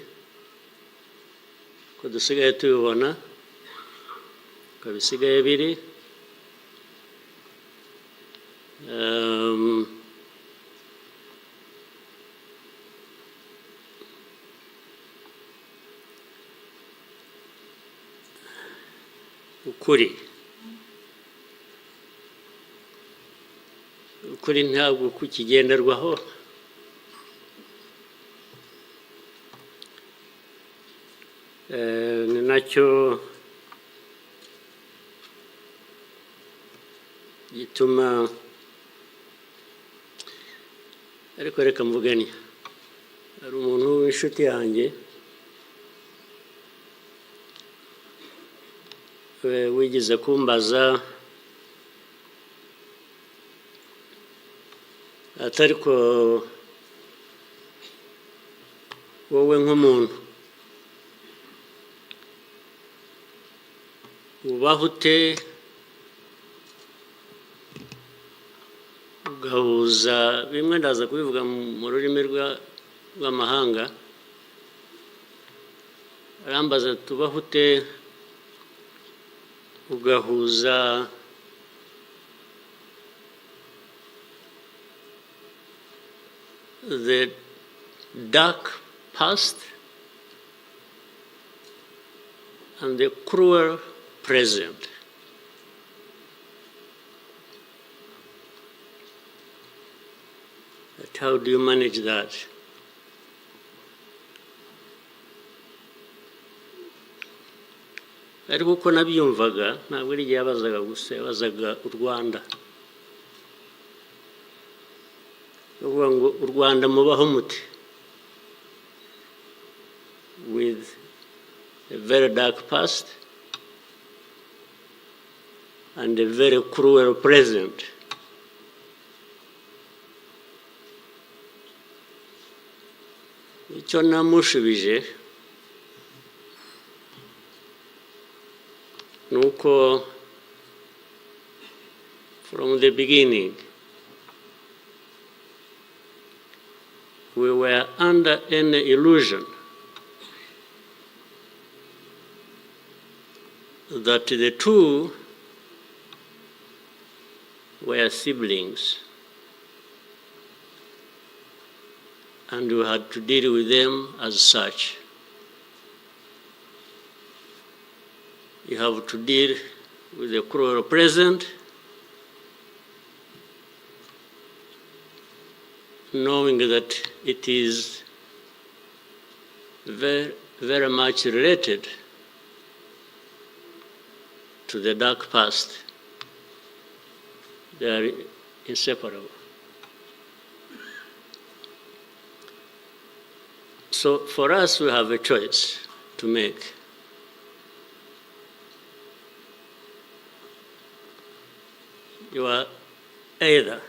ko dusigaye tubibona ko bisigaye biri ukuri ntabwo kukigenderwaho ni nacyo gituma ariko reka mvugane hari umuntu w'inshuti yanjye wigeze kumbaza atari ko wowe nk'umuntu ubaho ute ugahuza bimwe ndaza kubivuga mu rurimi rw'amahanga arambaza tubaho ute ugahuza the dark past and the cruel present. But how do you manage that? ariko uko nabyumvaga ntabwo ari igihe yabazaga gusa yabazaga u Rwanda uvuga ngo u Rwanda mubaho muti with a very dark past and a very cruel present. Icyo namushubije nuko from the beginning we were under an illusion that the two were siblings and we had to deal with them as such. You have to deal with the cruel present, knowing that it is very, very much related to the dark past. They are inseparable. So for us, we have a choice to make. You are either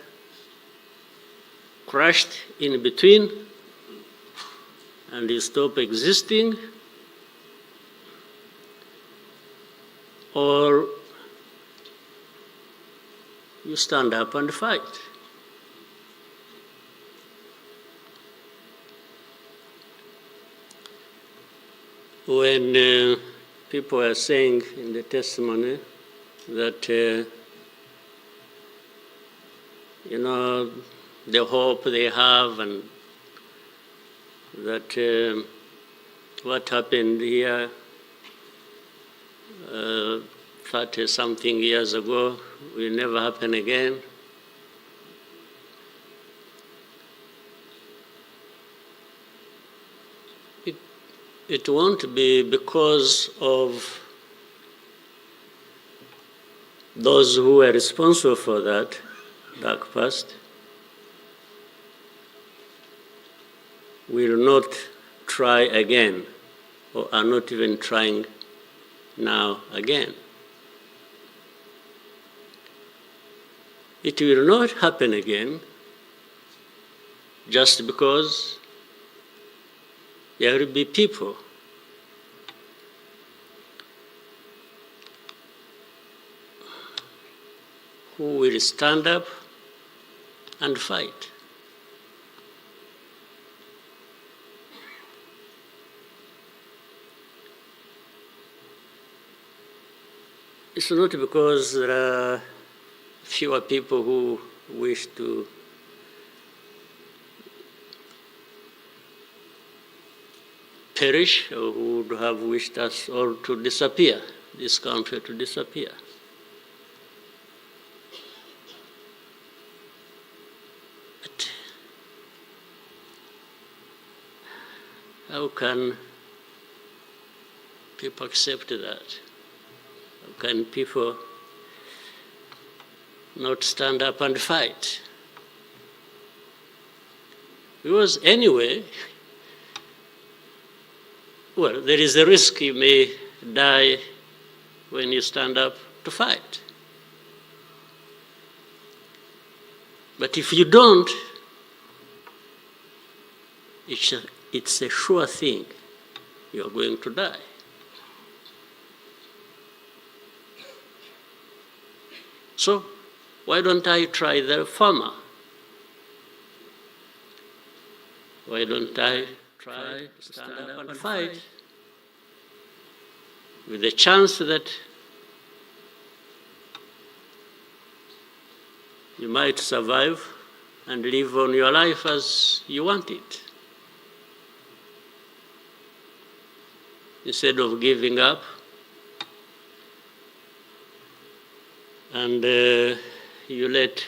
crushed in between and you stop existing, or you stand up and fight. When people are saying in the testimony that you know, the hope they have and that what happened here 30-something years ago will never happen again. It won't be because of those who were responsible for that dark past will not try again or are not even trying now again. It will not happen again just because there will be people who will stand up and fight. It's not because there are fewer people who wish to perish or who would have wished us all to disappear, this country to disappear. But how can people accept that? How can people not stand up and fight? Because anyway, well, there is a risk you may die when you stand up to fight. But if you don't, it's a sure thing you are going to die. So why don't I try the former? Why don't I try to stand up and fight with the chance that you might survive and live on your life as you want it, instead of giving up and you let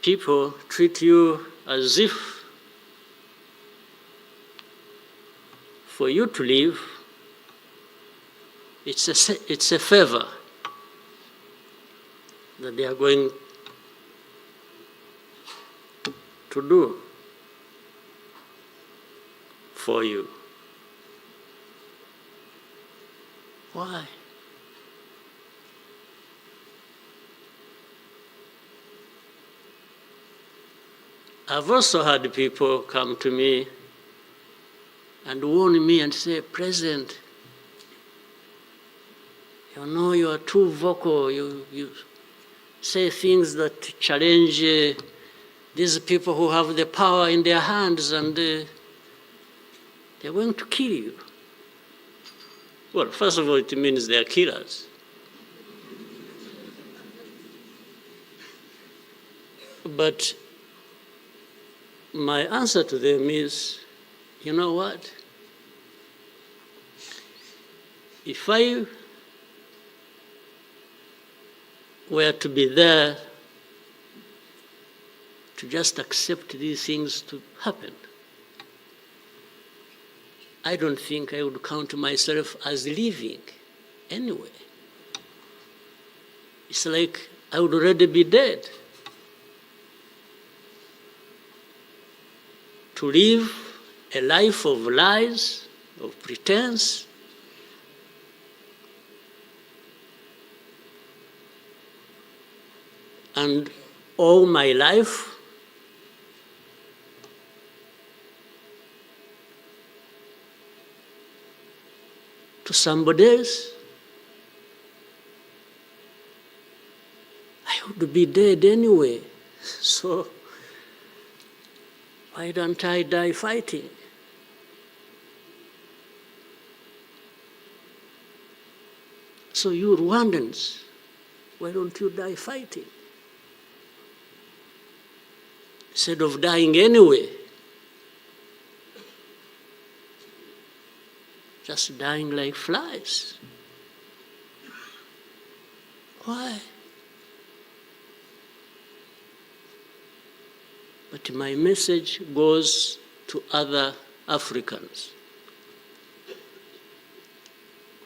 people treat you as if for you to live, it's a favor that they are going to do for you. Why? I've also had people come to me and warn me and say, President, you know you are too vocal, you say things that challenge these people who have the power in their hands, and they're going to kill you. Well, first of all, it means they are killers. But my answer to them is, you know what? If I were to be there to just accept these things to happen, I don't think I would count myself as living anyway. It's like I would already be dead. To live a life of lies, of pretense, and all my life to somebody else, I would be dead anyway. So why don't I die fighting? So you Rwandans, why don't you die fighting? Instead of dying anyway, just dying like flies. Why? But my message goes to other Africans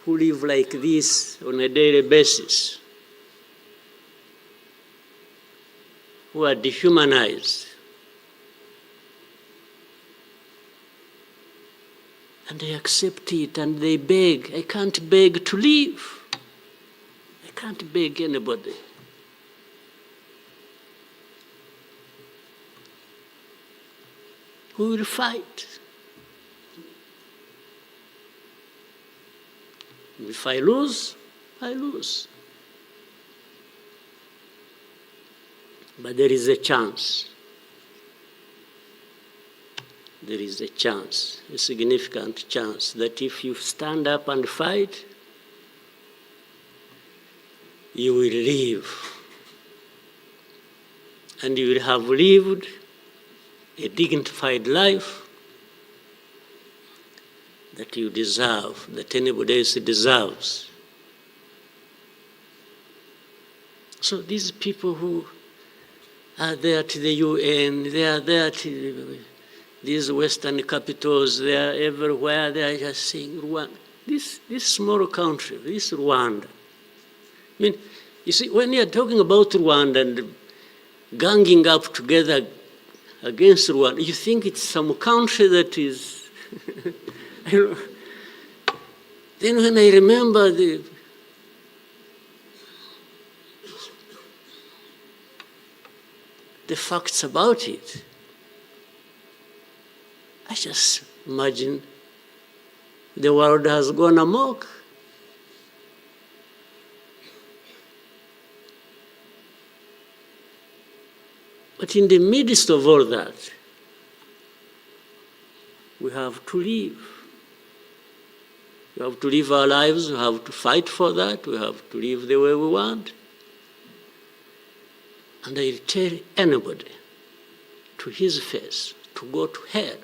who live like this on a daily basis, who are dehumanized. And they accept it and they beg. I can't beg to live. I can't beg anybody. Who will fight? If I lose, I lose. But there is a chance. There is a chance, a significant chance, that if you stand up and fight, you will live. And you will have lived a dignified life that you deserve, that anybody else deserves. So these people who are there to the UN, they are there to these Western capitals, they are everywhere, they are just saying Rwanda. This small country, this Rwanda. I mean, you see, when you're talking about Rwanda and ganging up together against Rwanda, you think it's some country that is, you know. Then when I remember the facts about it, I just imagine the world has gone amok. But in the midst of all that, we have to live. We have to live our lives, we have to fight for that, we have to live the way we want. And I tell anybody to his face to go to hell.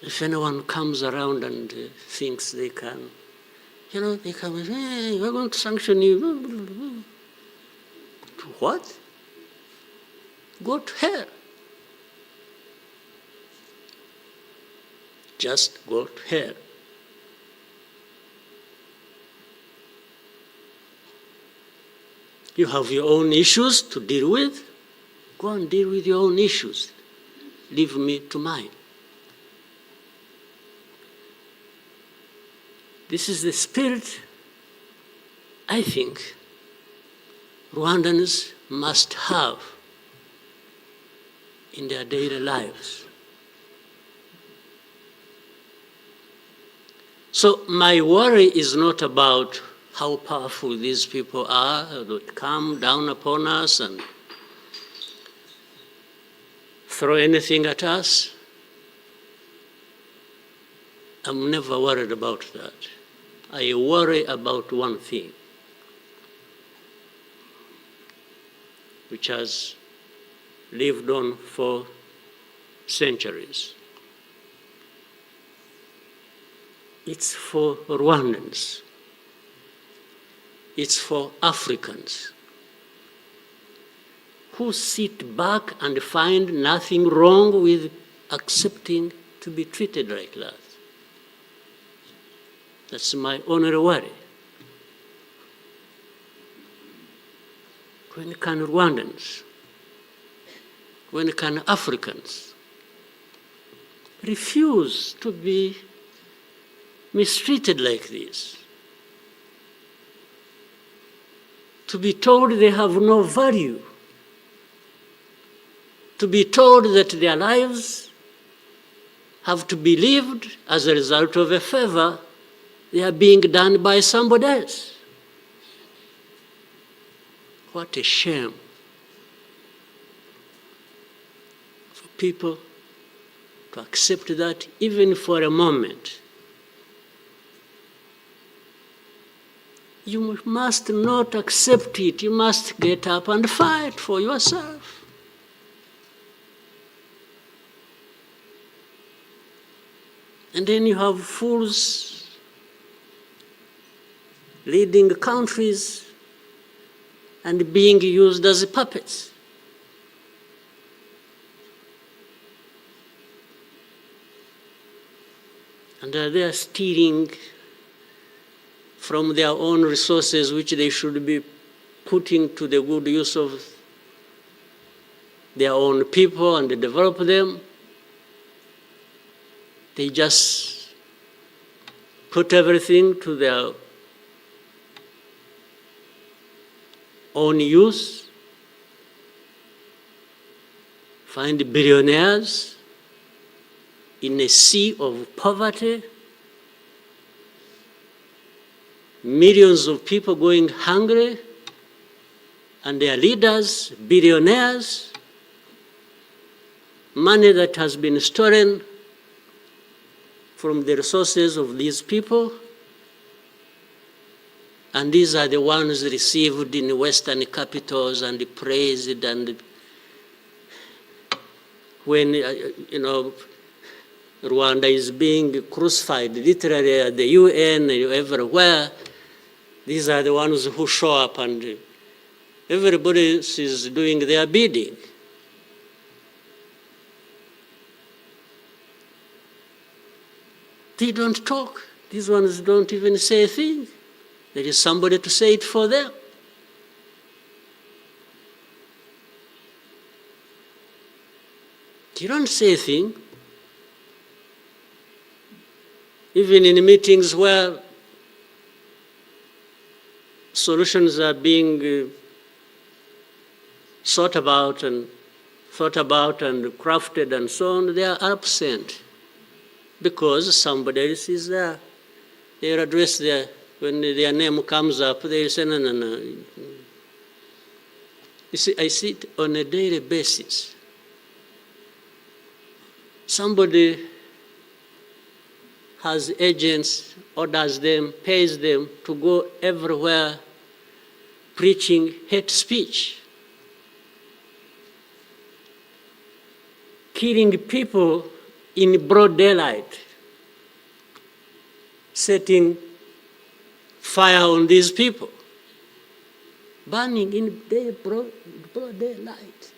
If anyone comes around and thinks they can, you know, they come and say, hey, we're going to sanction you. To what? Go to hell. Just go to hell. You have your own issues to deal with. Go and deal with your own issues. Leave me to mine. This is the spirit, I think, Rwandans must have in their daily lives. So my worry is not about how powerful these people are, that come down upon us and throw anything at us. I'm never worried about that. I worry about one thing, which has lived on for centuries. It's for Rwandans. It's for Africans who sit back and find nothing wrong with accepting to be treated like that. That's my only worry. When can Rwandans, when can Africans refuse to be mistreated like this? To be told they have no value, to be told that their lives have to be lived as a result of a favor they are being done by somebody else. What a shame for people to accept that even for a moment. You must not accept it. You must get up and fight for yourself. And then you have fools leading countries and being used as puppets. And they are stealing from their own resources, which they should be putting to the good use of their own people and develop them. They just put everything to their own use, find billionaires in a sea of poverty, millions of people going hungry, and their leaders, billionaires, money that has been stolen from the resources of these people. And these are the ones received in Western capitals and praised, and when, Rwanda is being crucified literally at the UN, everywhere, these are the ones who show up and Everybody is doing their bidding. They don't talk. These ones don't even say a thing. There is somebody to say it for them. You don't say a thing. Even in meetings where solutions are being thought about and crafted and so on, they are absent because somebody else is there. They address when their name comes up, they say, no, no, no. You see, I see it on a daily basis. Somebody has agents, orders them, pays them to go everywhere preaching hate speech, killing people in broad daylight, setting fire on these people, burning in broad daylight.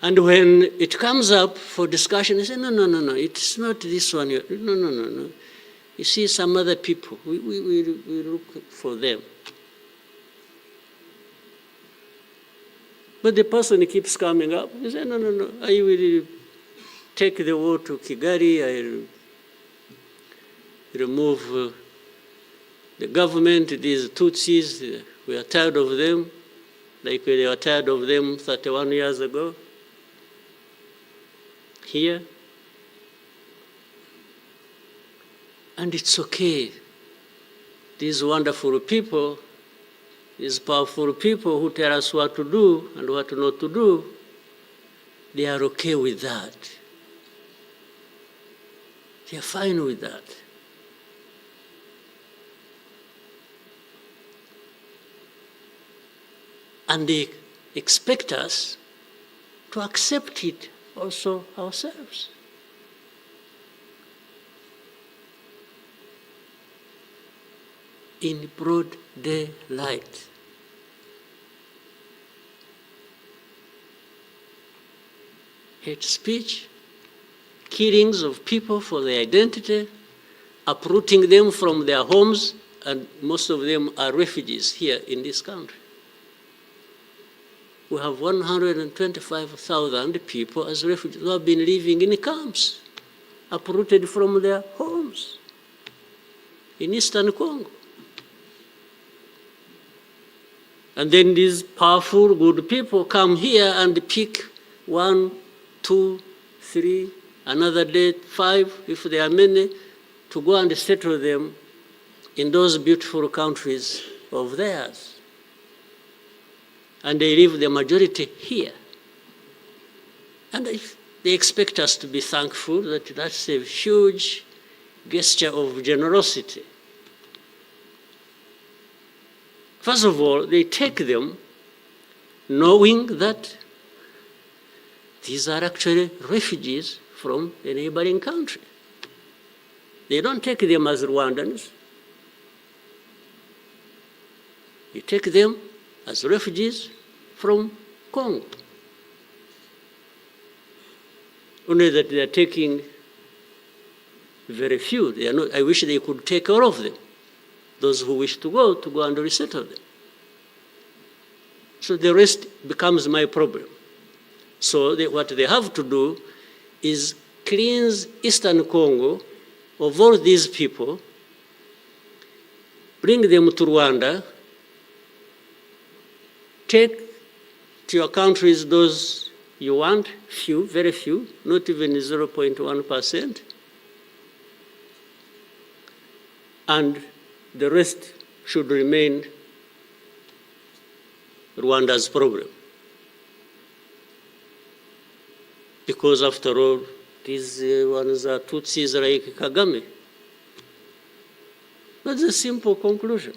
And when it comes up for discussion, they say, no, no, no, no, it's not this one. No, no, no, no. You see some other people, we look for them. But the person keeps coming up. He says, no, no, no, I will take the war to Kigali, I remove the government, these Tutsis, we are tired of them, like they were tired of them 31 years ago. Here. And it's okay. These wonderful people, these powerful people who tell us what to do and what not to do, they are okay with that. They are fine with that. And they expect us to accept it also ourselves. In broad daylight. Hate speech, killings of people for their identity, uprooting them from their homes, and most of them are refugees here in this country. We have 125,000 people as refugees who have been living in camps, uprooted from their homes in Eastern Congo. And then these powerful, good people come here and pick 1, 2, 3, another day 5, if there are many, to go and settle them in those beautiful countries of theirs. And they leave the majority here. And they expect us to be thankful that that's a huge gesture of generosity. First of all, they take them knowing that these are actually refugees from a neighboring country. They don't take them as Rwandans. You take them as refugees from Congo. Only that they are taking very few. They are not, I wish they could take all of them. Those who wish to go and resettle them. So the rest becomes my problem. So what they have to do is cleanse Eastern Congo of all these people, bring them to Rwanda, take to your countries those you want, few, very few, not even 0.1%, and the rest should remain Rwanda's problem. Because after all, these ones are Tutsis like Kagame. That's a simple conclusion.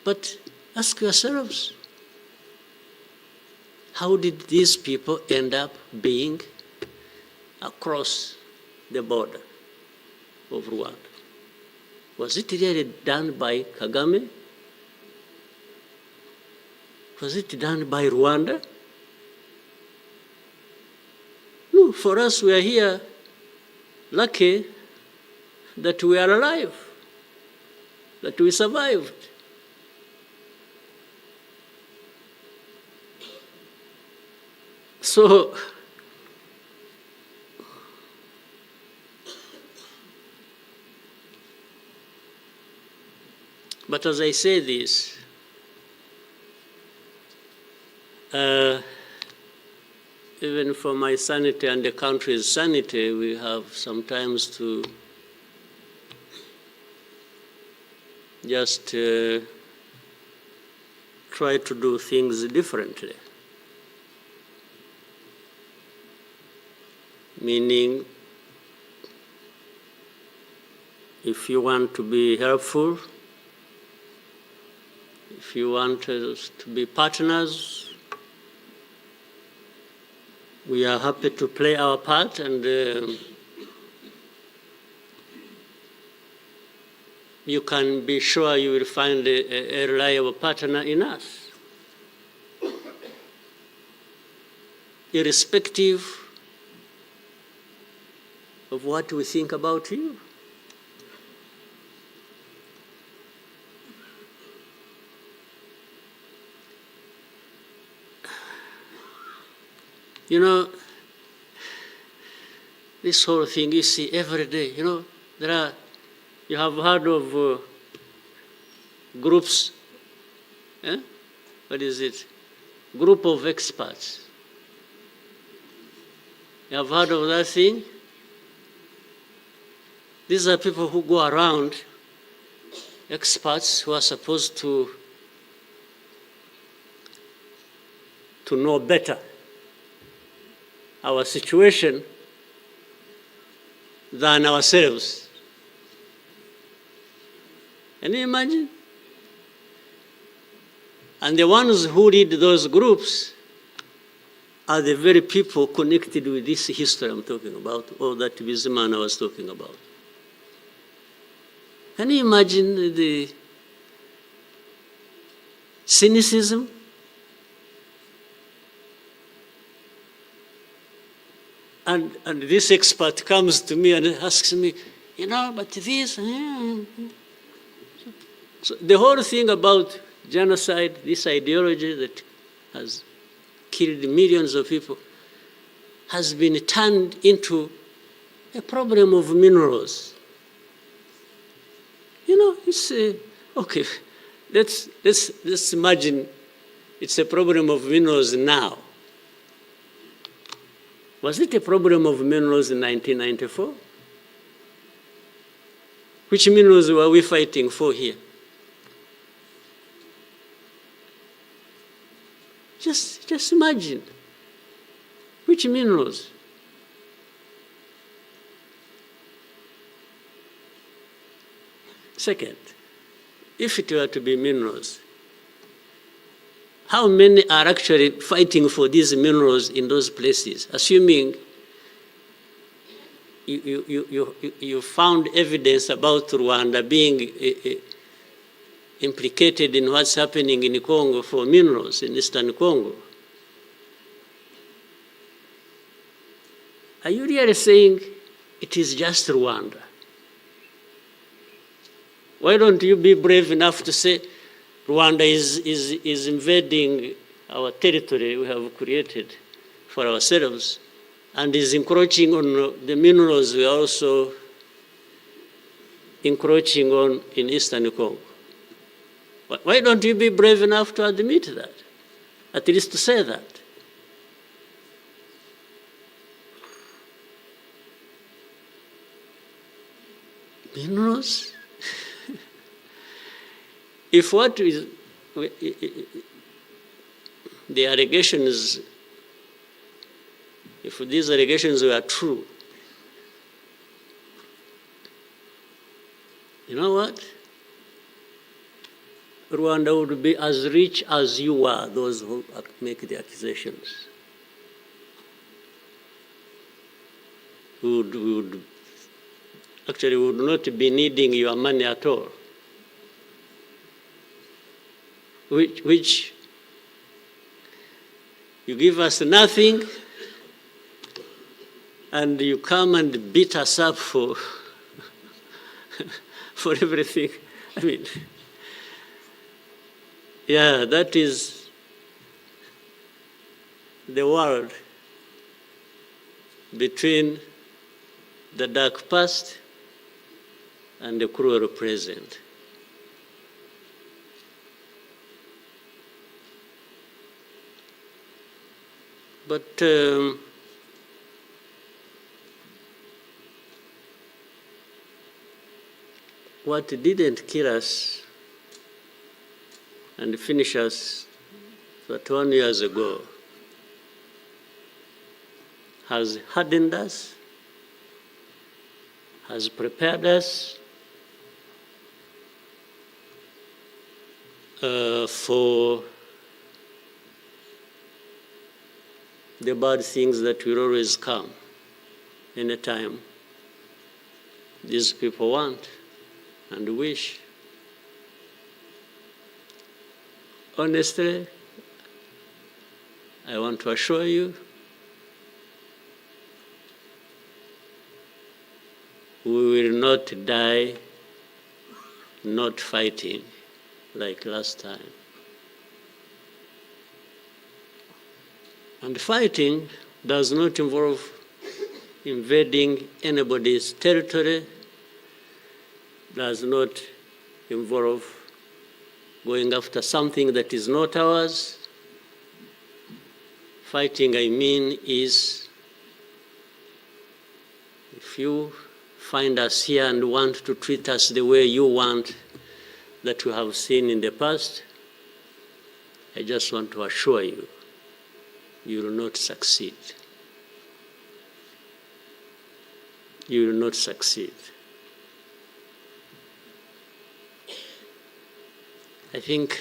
But ask yourselves, how did these people end up being across the border of Rwanda? Was it really done by Kagame Was it done by Rwanda? No, for us, we are here lucky that we are alive, that we survived. So, but as I say this, even for my sanity and the country's sanity, we have sometimes to just try to do things differently. Meaning, if you want to be helpful, if you want us to be partners, we are happy to play our part, and you can be sure you will find a reliable partner in us, irrespective of what we think about you. You know, this whole thing you see every day, you know, you have heard of groups, what is it? Group of experts. You have heard of that thing? These are people who go around, experts who are supposed to know better our situation than ourselves. Can you imagine? And the ones who lead those groups are the very people connected with this history I'm talking about, or that busy man I was talking about. Can you imagine the cynicism? And this expert comes to me and asks me, you know, but this. So the whole thing about genocide, this ideology that has killed millions of people, has been turned into a problem of minerals. You know, it's okay. Let's imagine it's a problem of minerals now. Was it a problem of minerals in 1994? Which minerals were we fighting for here? Just imagine. Which minerals? Second, if it were to be minerals, how many are actually fighting for these minerals in those places? Assuming you found evidence about Rwanda being implicated in what's happening in Congo for minerals in Eastern Congo. Are you really saying it is just Rwanda? Why don't you be brave enough to say Rwanda is invading our territory we have created for ourselves and is encroaching on the minerals we are also encroaching on in Eastern Congo? Why don't you be brave enough to admit that? At least to say that. Minerals? If what is the allegations, if these allegations were true, you know what? Rwanda would be as rich as you are, those who make the accusations. Would not be needing your money at all. Which You give us nothing, and you come and beat us up for, for everything. I mean, yeah, that is the world between the dark past and the cruel present. But what didn't kill us and finish us 21 years ago has hardened us, has prepared us for the bad things that will always come anytime these people want and wish. Honestly, I want to assure you, we will not die not fighting like last time. And fighting does not involve invading anybody's territory, does not involve going after something that is not ours. Fighting, I mean, is if you find us here and want to treat us the way you want that you have seen in the past, I just want to assure you, you will not succeed. You will not succeed. I think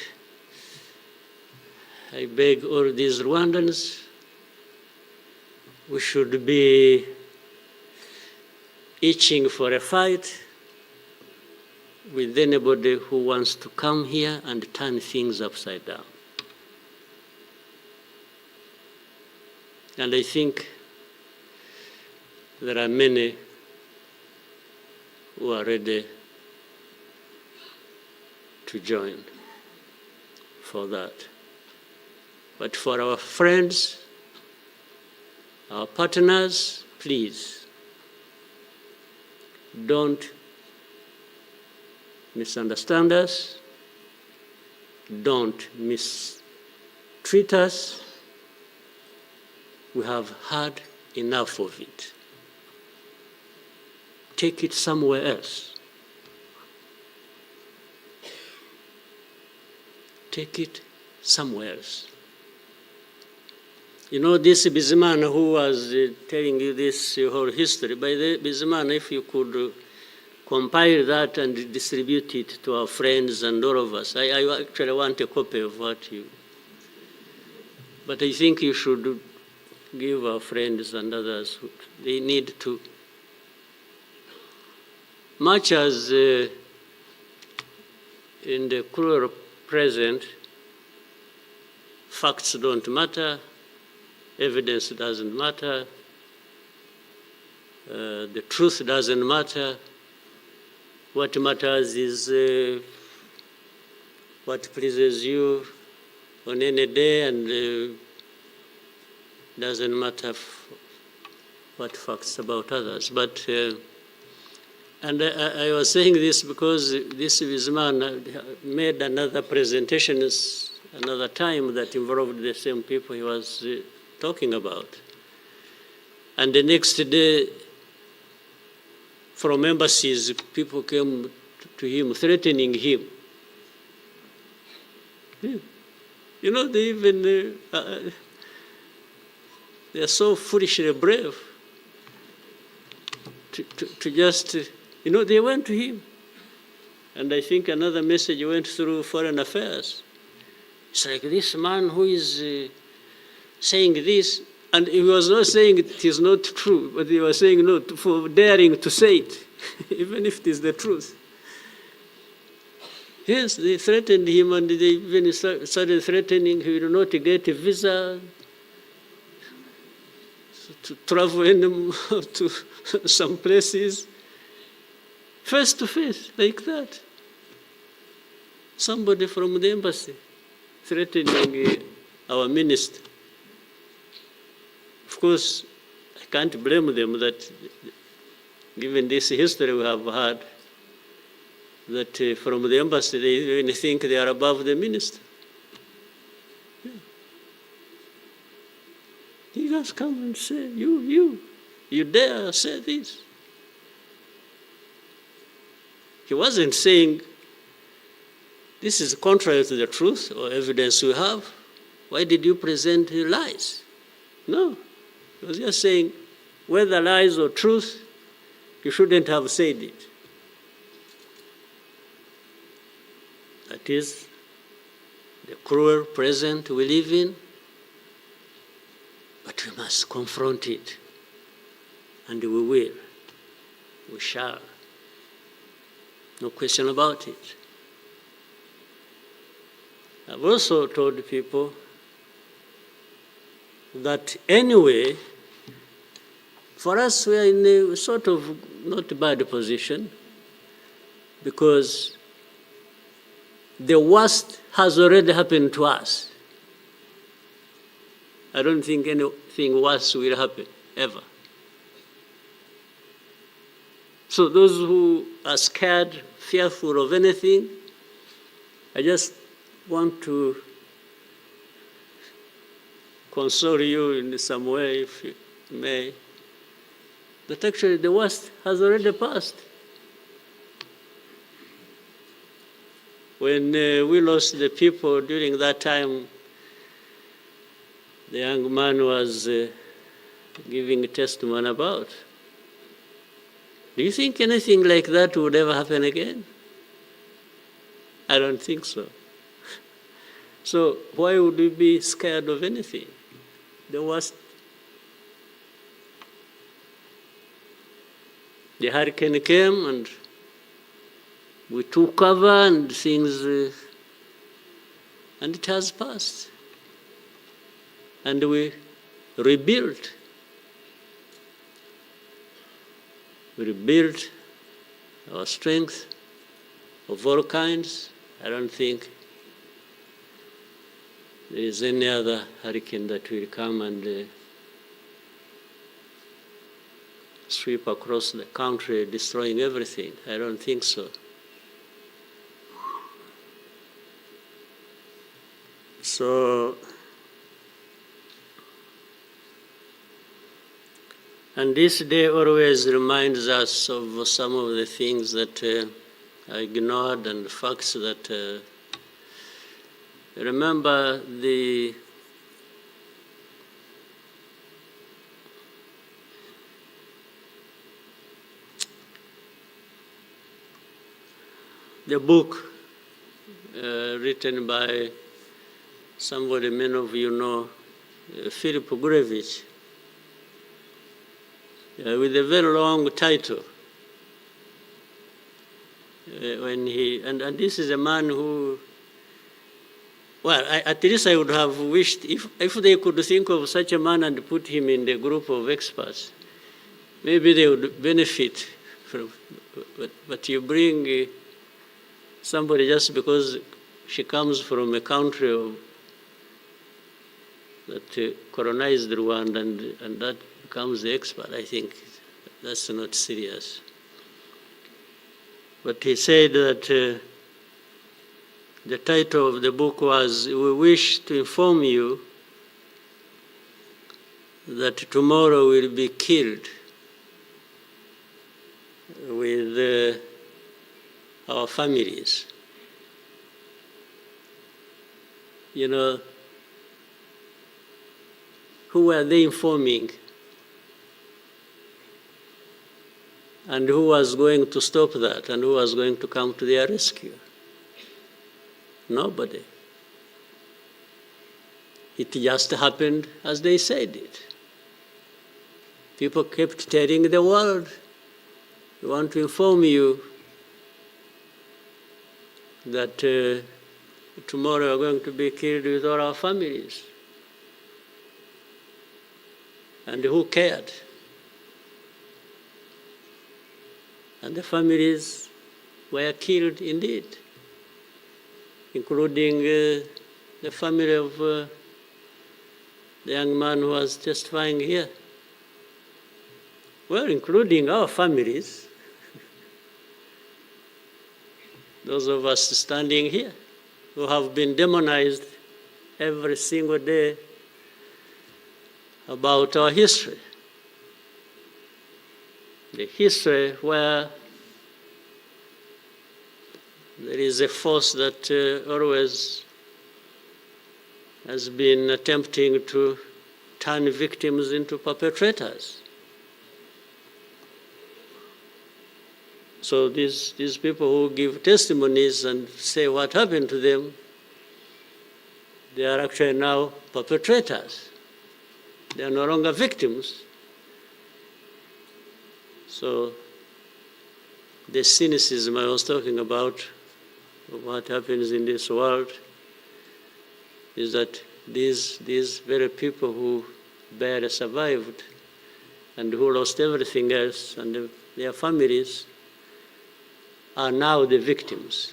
I beg all these Rwandans, we should be itching for a fight with anybody who wants to come here and turn things upside down. And I think there are many who are ready to join for that. But for our friends, our partners, please, don't misunderstand us, don't mistreat us. We have had enough of it. Take it somewhere else. Take it somewhere else. You know, this Bizimana who was telling you this whole history, by the Bizimana, if you could compile that and distribute it to our friends and all of us. I actually want a copy of what you... But I think you should give our friends and others, they need to... Much as in the cruel present, facts don't matter, evidence doesn't matter, the truth doesn't matter. What matters is what pleases you on any day, and doesn't matter what facts about others. But and I was saying this because this man made another presentation another time that involved the same people he was talking about. And the next day, from embassies, people came to him, threatening him. Yeah. You know, they even, they are so foolishly brave to just, you know, they went to him. And I think another message went through Foreign Affairs. It's like this man who is saying this, and he was not saying it is not true, but he was saying no for daring to say it, even if it is the truth. Yes, they threatened him, and they even started threatening he will not get a visa to travel to some places face to face like that. Somebody from the embassy threatening our minister. Of course, I can't blame them that, given this history we have had, that from the embassy they even think they are above the minister. Yeah. He just come and say, you dare say this. He wasn't saying, this is contrary to the truth or evidence we have. Why did you present lies? No. He was just saying, whether lies or truth, you shouldn't have said it. That is the cruel present we live in, but we must confront it. And we will. We shall. No question about it. I've also told people that anyway, for us, we are in a sort of not bad position because the worst has already happened to us. I don't think anything worse will happen, ever. So those who are scared, fearful of anything, I just want to console you in some way, if you may, that actually the worst has already passed. When we lost the people during that time, the young man was giving a testimony about. Do you think anything like that would ever happen again? I don't think so. So why would we be scared of anything? The worst. The hurricane came and we took cover and things, and it has passed. And we rebuilt. We rebuilt our strength of all kinds. I don't think there is any other hurricane that will come and sweep across the country, destroying everything. I don't think so. So, and this day always reminds us of some of the things that I ignored and the facts that remember the book written by somebody many of you know, Philip Gurevich, with a very long title. And this is a man who, well, at least I would have wished, if they could think of such a man and put him in the group of experts, maybe they would benefit from, but you bring somebody just because she comes from a country that colonized Rwanda and that becomes the expert. I think that's not serious. But he said that the title of the book was, "We wish to inform you that tomorrow will be killed with our families." You know, who were they informing? And who was going to stop that? And who was going to come to their rescue? Nobody. It just happened as they said it. People kept telling the world, "We want to inform you that tomorrow we're going to be killed with all our families." and who cared. And the families were killed indeed, including the family of the young man who was testifying here. Well, including our families, those of us standing here who have been demonized every single day about our history. The history where there is a force that always has been attempting to turn victims into perpetrators. So these people who give testimonies and say what happened to them, they are actually now perpetrators. They are no longer victims. So the cynicism I was talking about, of what happens in this world, is that these very people who barely survived and who lost everything else and their families are now the victims,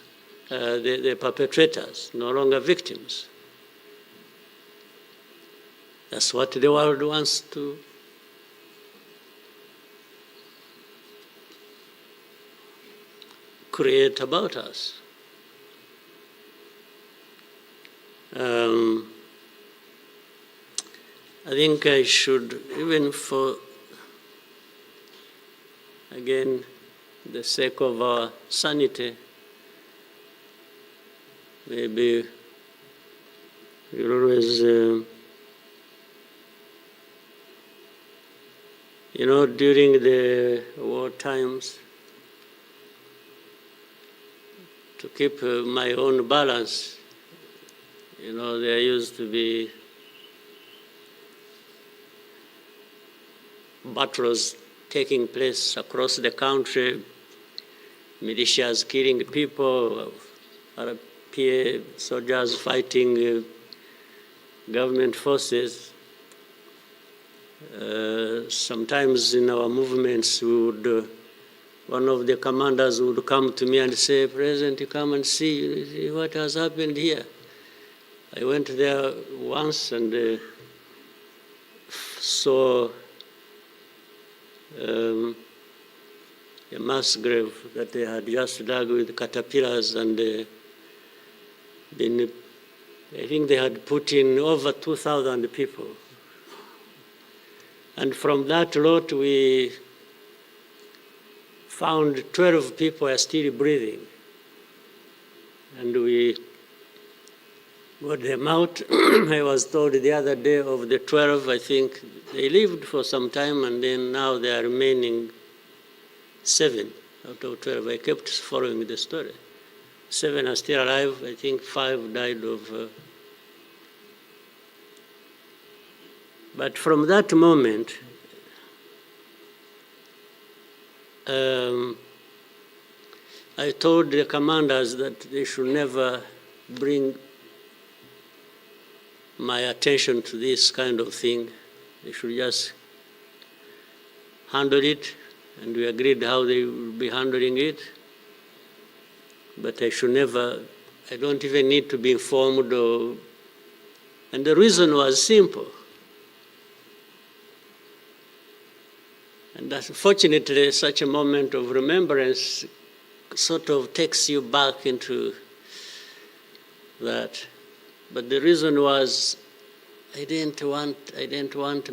the perpetrators, no longer victims. That's what the world wants to create about us. I think I should, even for, again, the sake of our sanity, maybe we'll always, during the war times, to keep my own balance, there used to be battles taking place across the country, militias killing people, RPA soldiers fighting government forces. Sometimes in our movements, one of the commanders would come to me and say, "President, you come and see what has happened here." I went there once and saw a mass grave that they had just dug with caterpillars, and I think they had put in over 2,000 people. And from that lot, we found 12 people are still breathing. And we got them out. I was told the other day of the 12, I think they lived for some time, and then now they are remaining 7 out of 12. I kept following the story. 7 are still alive. I think 5 died of... But from that moment, I told the commanders that they should never bring my attention to this kind of thing. They should just handle it, and we agreed how they would be handling it. But I should never, I don't even need to be informed and the reason was simple. And unfortunately, such a moment of remembrance sort of takes you back into that. But the reason was I didn't want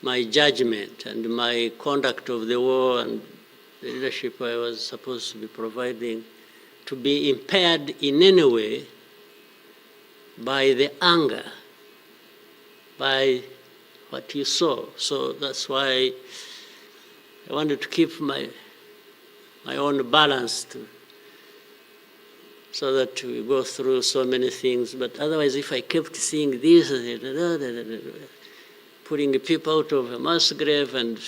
my judgment and my conduct of the war and the leadership I was supposed to be providing to be impaired in any way by the anger, by what you saw. So that's why I wanted to keep my own balance so that we go through so many things. But otherwise, if I kept seeing this, putting people out of a mass grave, and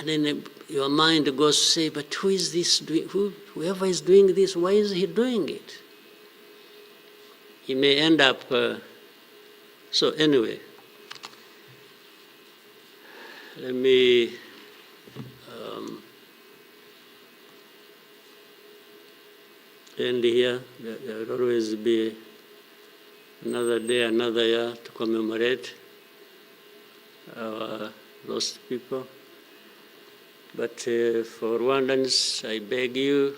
then your mind goes to say, but who is this doing? Whoever is doing this, why is he doing it? He may end up... So anyway, let me end here. There will always be another day, another year to commemorate our lost people. But for Rwandans, I beg you,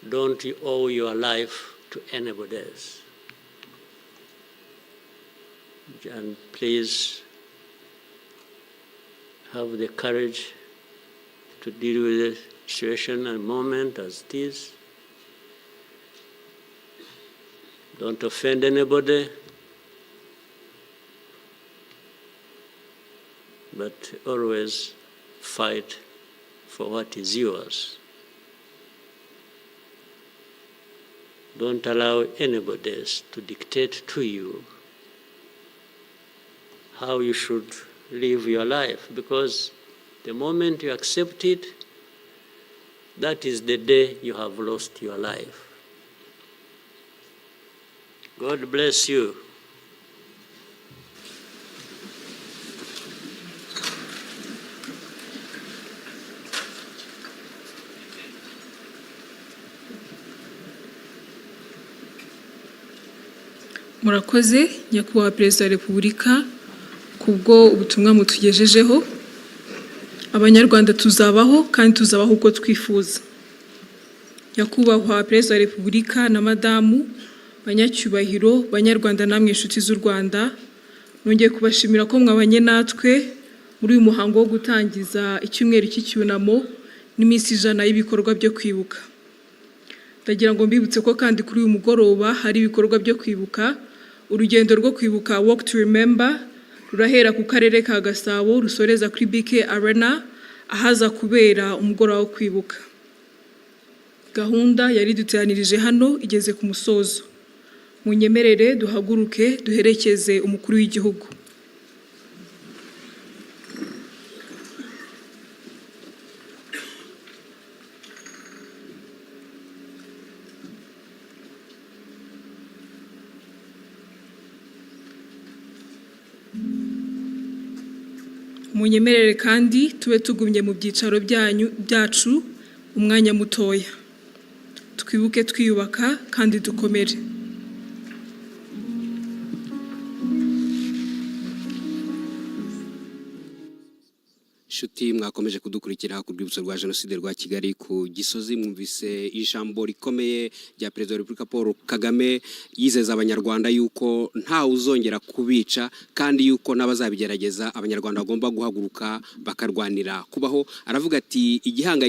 don't owe your life to anybody else. And please have the courage to deal with the situation and moment as it is. Don't offend anybody, but always fight for what is yours. Don't allow anybody else to dictate to you how you should live your life, because the moment you accept it, that is the day you have lost your life. God bless you. Murakoze nyakubahwa Perezida wa Repubulika kubwo ubutumwa mutugejejeho. Abanyarwanda tuzabaho kandi tuzabaho uko twifuza. Nyakubahwa Perezida wa Repubulika na Madamu, banyacyubahiro, banyarwanda namwe inshuti z'u Rwanda, nongeye kubashimira ko mwabanye natwe muri uyu muhango wo gutangiza icyumweru cy'icyunamo n'iminsi 100 y'ibikorwa byo kwibuka. Ndagira ngo mbibutse ko kandi kuri uyu mugoroba hari ibikorwa byo kwibuka. Urugendo rwo kwibuka Walk to Remember rurahera ku karere ka Gasabo rusoreza kuri BK Arena ahaza kubera umugoroba wo kwibuka. Gahunda yari duteranirije hano igeze ku musozo. Munyemerere duhaguruke duherekeze umukuru w'igihugu. Munyemerere kandi tube tugumye mu byicaro byacu umwanya mutoya. Twibuke twiyubaka kandi dukomere. Shuti mwakomeje kudukurikira ku rwibutso rwa Jenoside rwa Kigali ku Gisozi. Mwumvise ijambo rikomeye rya Perezida wa Repubulika Paul Kagame yizeza abanyarwanda yuko nta uzongera kubica kandi yuko n'abazabigerageza abanyarwanda bagomba guhaguruka bakarwanira kubaho. Aravuga ati igihanga